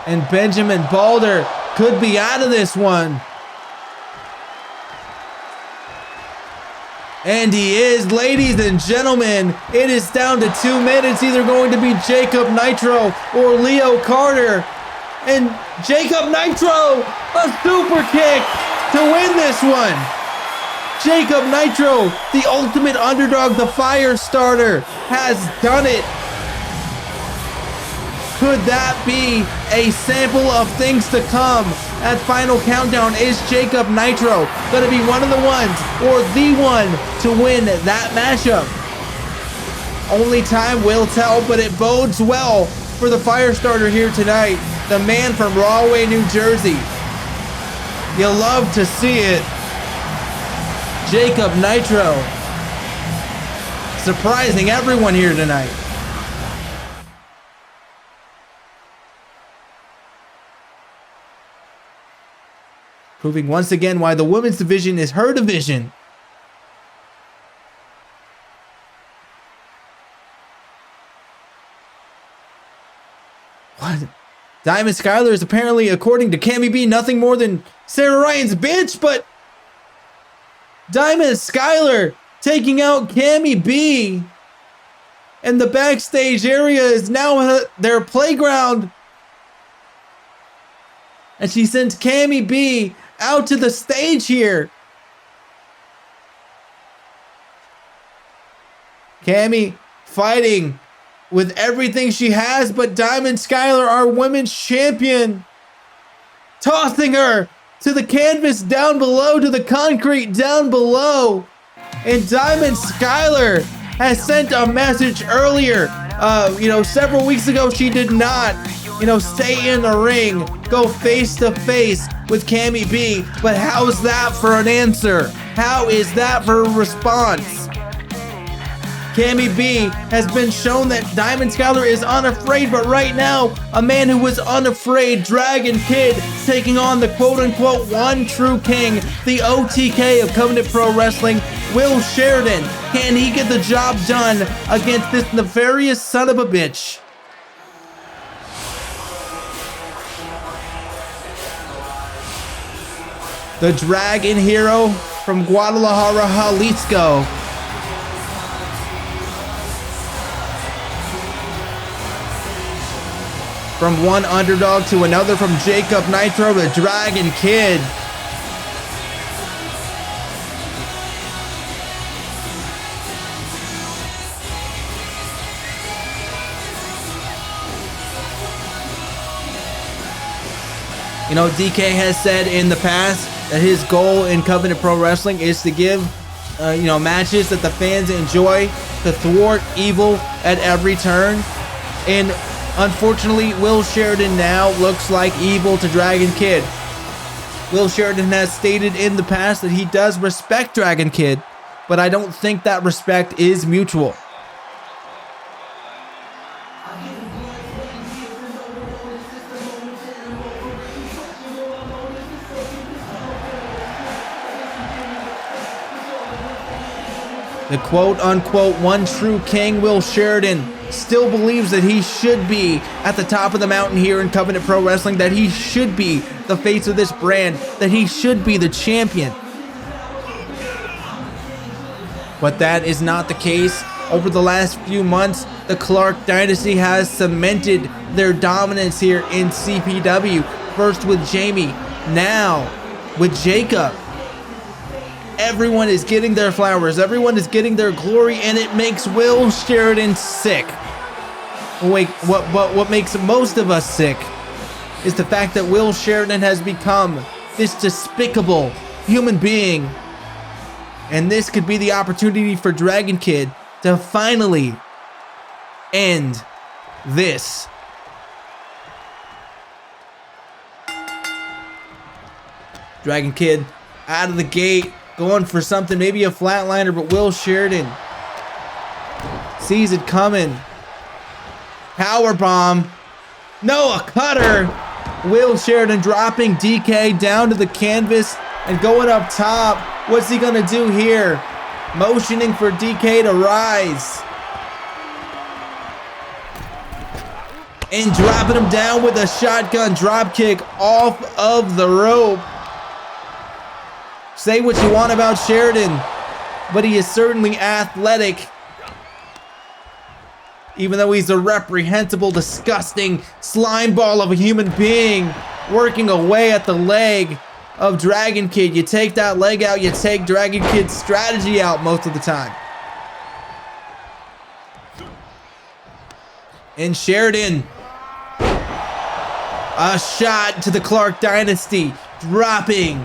And Benjamin Balder could be out of this one. And he is, ladies and gentlemen. It is down to 2 minutes. Either going to be Jacob Nitro or Leo Carter. And Jacob Nitro, a super kick to win this one. Jacob Nitro, the ultimate underdog, the fire starter, has done it. Could that be a sample of things to come? At Final Countdown, is Jacob Nitro going to be one of the ones or the one to win that matchup? Only time will tell, but it bodes well for the fire starter here tonight. The man from Rahway, New Jersey. You'll love to see it. Jacob Nitro. Surprising everyone here tonight. Proving once again why the women's division is her division. What? Diamond Skylar is apparently, according to Cammy B, nothing more than Sarah Ryan's bitch, but Diamond Skylar taking out Cammy B, and the backstage area is now their playground. And she sends Cammy B out to the stage here. Cammy fighting with everything she has, but Diamond Skylar, our women's champion, tossing her to the canvas down below, to the concrete down below. And Diamond Skylar has sent a message earlier. Several weeks ago, she did not, stay in the ring, go face to face with Cammy B. But how's that for an answer? How is that for a response? Cammy B has been shown that Diamond Skylar is unafraid, but right now, a man who was unafraid, Dragon Kid, taking on the quote-unquote one true king, the OTK of Covenant Pro Wrestling, Will Sheridan. Can he get the job done against this nefarious son of a bitch? The Dragon Hero from Guadalajara, Jalisco. From one underdog to another, from Jacob Nitro, the Dragon Kid. DK has said in the past that his goal in Covenant Pro Wrestling is to give, matches that the fans enjoy to thwart evil at every turn. And unfortunately, Will Sheridan now looks like evil to Dragon Kid. Will Sheridan has stated in the past that he does respect Dragon Kid, but I don't think that respect is mutual. The quote-unquote one true king, Will Sheridan, still believes that he should be at the top of the mountain here in Covenant Pro Wrestling, that he should be the face of this brand, that he should be the champion. But that is not the case. Over the last few months, the Clark dynasty has cemented their dominance here in CPW. First with Jamie, now with Jacob. Everyone is getting their flowers, everyone is getting their glory, and it makes Will Sheridan sick. Wait, what makes most of us sick is the fact that Will Sheridan has become this despicable human being. And this could be the opportunity for Dragon Kid to finally end this. Dragon Kid out of the gate, going for something, maybe a flatliner, but Will Sheridan sees it coming. Powerbomb. No, a cutter. Will Sheridan dropping DK down to the canvas and going up top. What's he gonna do here? Motioning for DK to rise. And dropping him down with a shotgun drop kick off of the rope. Say what you want about Sheridan, but he is certainly athletic. Even though he's a reprehensible, disgusting slime ball of a human being working away at the leg of Dragon Kid. You take that leg out, you take Dragon Kid's strategy out most of the time. And Sheridan, a shot to the Clark dynasty, dropping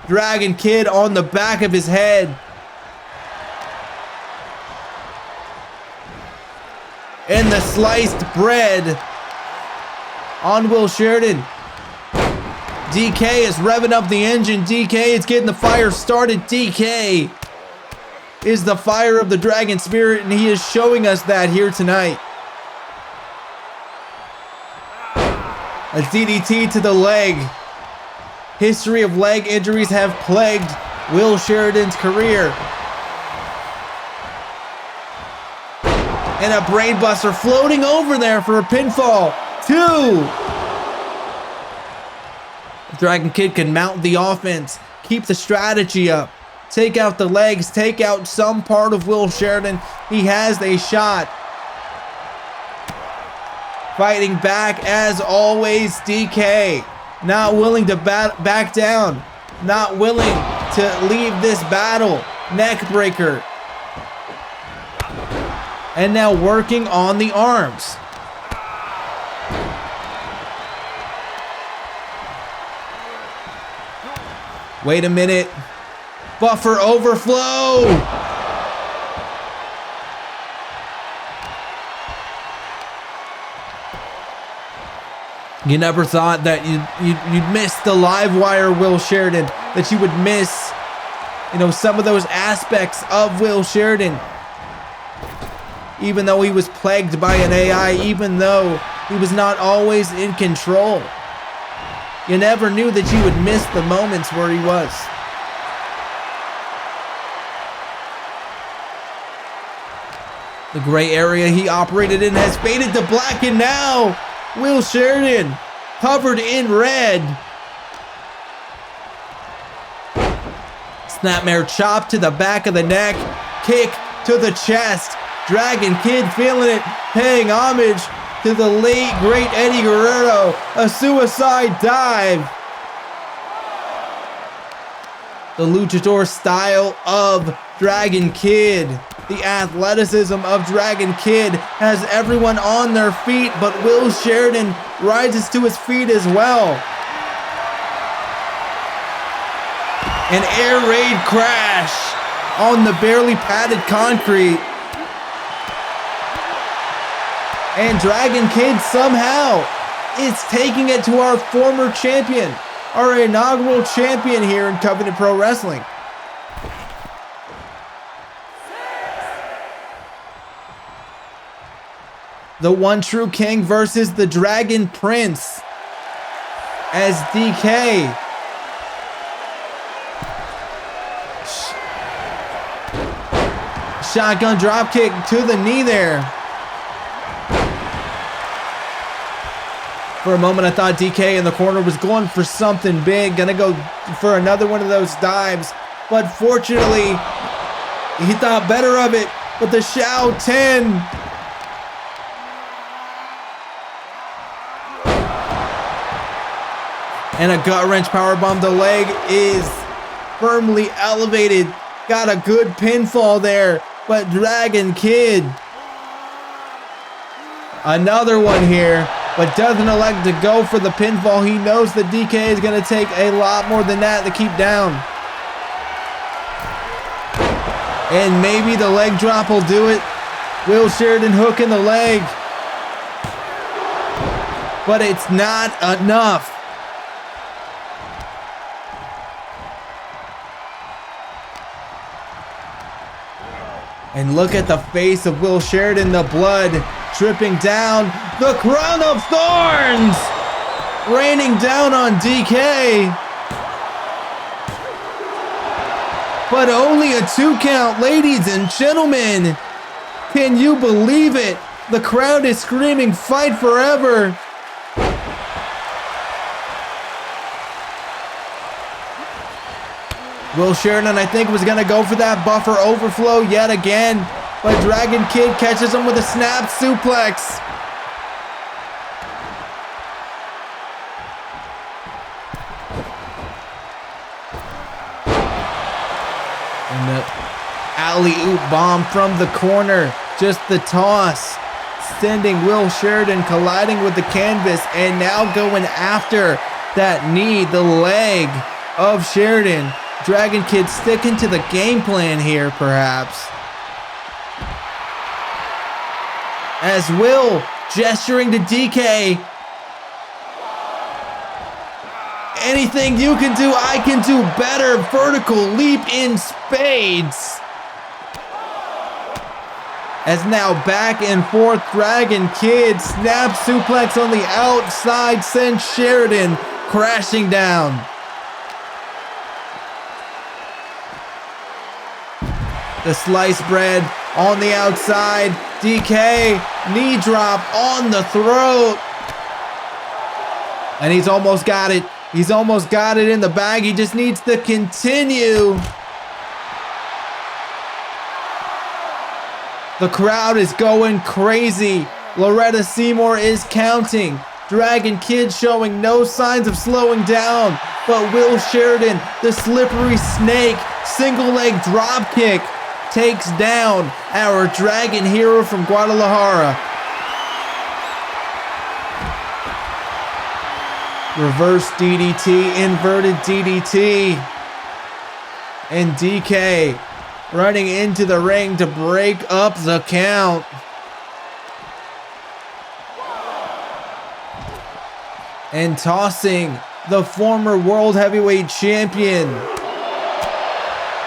Dragon Kid on the back of his head. And the sliced bread on Will Sheridan. DK is revving up the engine. DK is getting the fire started. DK is the fire of the Dragon Spirit, and he is showing us that here tonight. A DDT to the leg. History of leg injuries have plagued Will Sheridan's career. And a brainbuster floating over there for a pinfall. 2. Dragon Kid can mount the offense, keep the strategy up, take out the legs, take out some part of Will Sheridan. He has a shot. Fighting back as always, DK. Not willing to back down. Not willing to leave this battle. Neck breaker. And now working on the arms. Wait a minute. Buffer overflow. You never thought that you'd miss the live wire Will Sheridan, that you would miss, some of those aspects of Will Sheridan. Even though he was plagued by an AI, even though he was not always in control. You never knew that you would miss the moments where he was. The gray area he operated in has faded to black, and now Will Sheridan covered in red. Snapmare chop to the back of the neck. Kick to the chest. Dragon Kid feeling it, paying homage to the late, great Eddie Guerrero. A suicide dive. The luchador style of Dragon Kid. The athleticism of Dragon Kid has everyone on their feet, but Will Sheridan rises to his feet as well. An air raid crash on the barely padded concrete. And Dragon Kid somehow is taking it to our former champion, our inaugural champion here in Covenant Pro Wrestling. The One True King versus the Dragon Prince as DK shotgun dropkick to the knee there. For a moment I thought DK in the corner was going for something big, gonna go for another one of those dives, but fortunately he thought better of it. But the Shao 10 and a gut wrench powerbomb. The leg is firmly elevated. Got a good pinfall there, but Dragon Kid, another one here, but doesn't elect to go for the pinfall. He knows that DK is going to take a lot more than that to keep down. And maybe the leg drop will do it. Will Sheridan hook in the leg, but it's not enough. And look at the face of Will Sheridan, the blood dripping down. The crown of thorns raining down on DK. But only a 2 count, ladies and gentlemen. Can you believe it? The crowd is screaming, fight forever. Will Sheridan, I think, was going to go for that buffer overflow yet again, but Dragon Kid catches him with a snap suplex. And the alley-oop bomb from the corner, just the toss, sending Will Sheridan colliding with the canvas and now going after that knee, the leg of Sheridan. Dragon Kid sticking to the game plan here, perhaps. As Will gesturing to DK. Anything you can do, I can do better. Vertical leap in spades. As now back and forth, Dragon Kid snap suplex on the outside sends Sheridan crashing down. The sliced bread on the outside. DK, knee drop on the throat. And he's almost got it. He's almost got it in the bag. He just needs to continue. The crowd is going crazy. Loretta Seymour is counting. Dragon Kid showing no signs of slowing down. But Will Sheridan, the slippery snake, single leg drop kick, takes down our Dragon hero from Guadalajara. Reverse DDT, inverted DDT. And DK running into the ring to break up the count. And tossing the former World Heavyweight Champion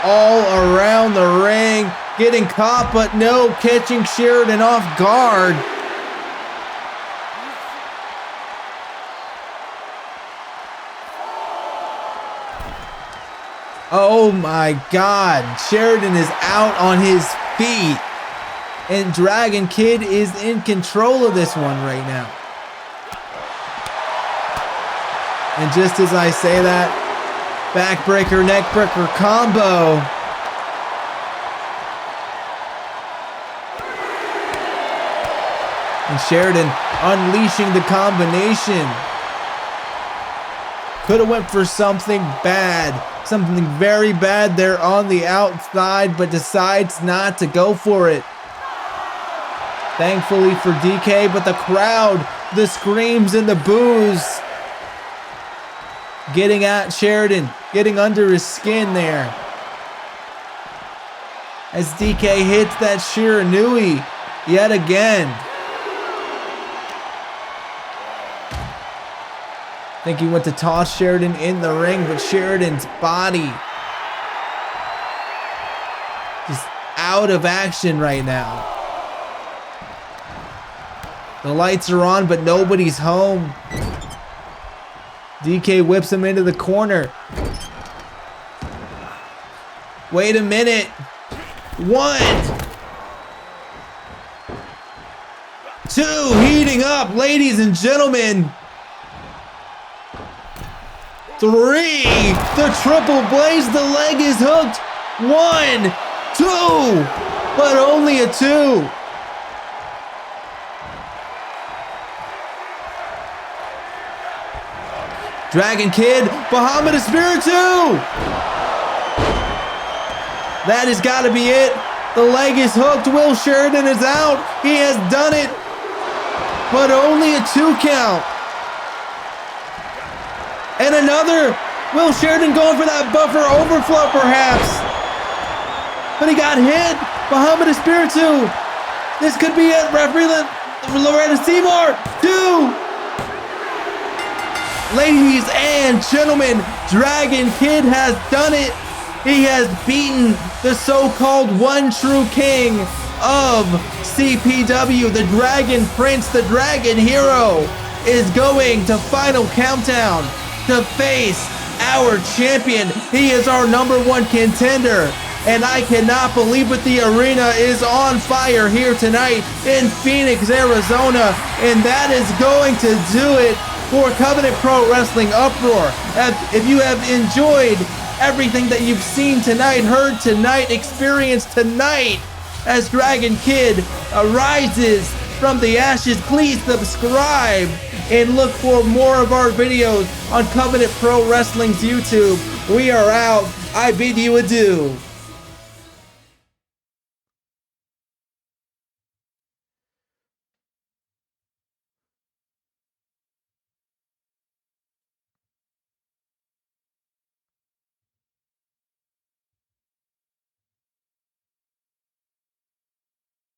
all around the ring, getting caught, but no, catching Sheridan off guard. Oh my God, Sheridan is out on his feet, and Dragon Kid is in control of this one right now. And just as I say that, backbreaker, neckbreaker combo. And Sheridan unleashing the combination. Could have went for something bad. Something very bad there on the outside, but decides not to go for it. Thankfully for DK, but the crowd, the screams and the boos, getting at Sheridan, getting under his skin there. As DK hits that Shiranui yet again. think he went to toss Sheridan in the ring, but Sheridan's body just out of action right now. The lights are on, but nobody's home. DK whips him into the corner. Wait a minute. 1, 2, heating up, ladies and gentlemen. 3, the triple blaze, the leg is hooked. 1, 2, but only a 2. Dragon Kid, Bahamut Espiritu. That has got to be it. The leg is hooked. Will Sheridan is out. He has done it, but only a 2 count. And another. Will Sheridan going for that buffer overflow perhaps? But he got hit. Bahamut Espiritu. This could be it. Referee Loretta Seymour. 2. Ladies and gentlemen, Dragon Kid has done it. He has beaten the so-called one true king of CPW. The Dragon Prince, the Dragon Hero, is going to Final Countdown to face our champion. He is our #1 contender. And I cannot believe it. The arena is on fire here tonight in Phoenix, Arizona. And that is going to do it for Covenant Pro Wrestling Uproar. If you have enjoyed everything that you've seen tonight, heard tonight, experienced tonight as Dragon Kid arises from the ashes, please subscribe and look for more of our videos on Covenant Pro Wrestling's YouTube. We are out. I bid you adieu.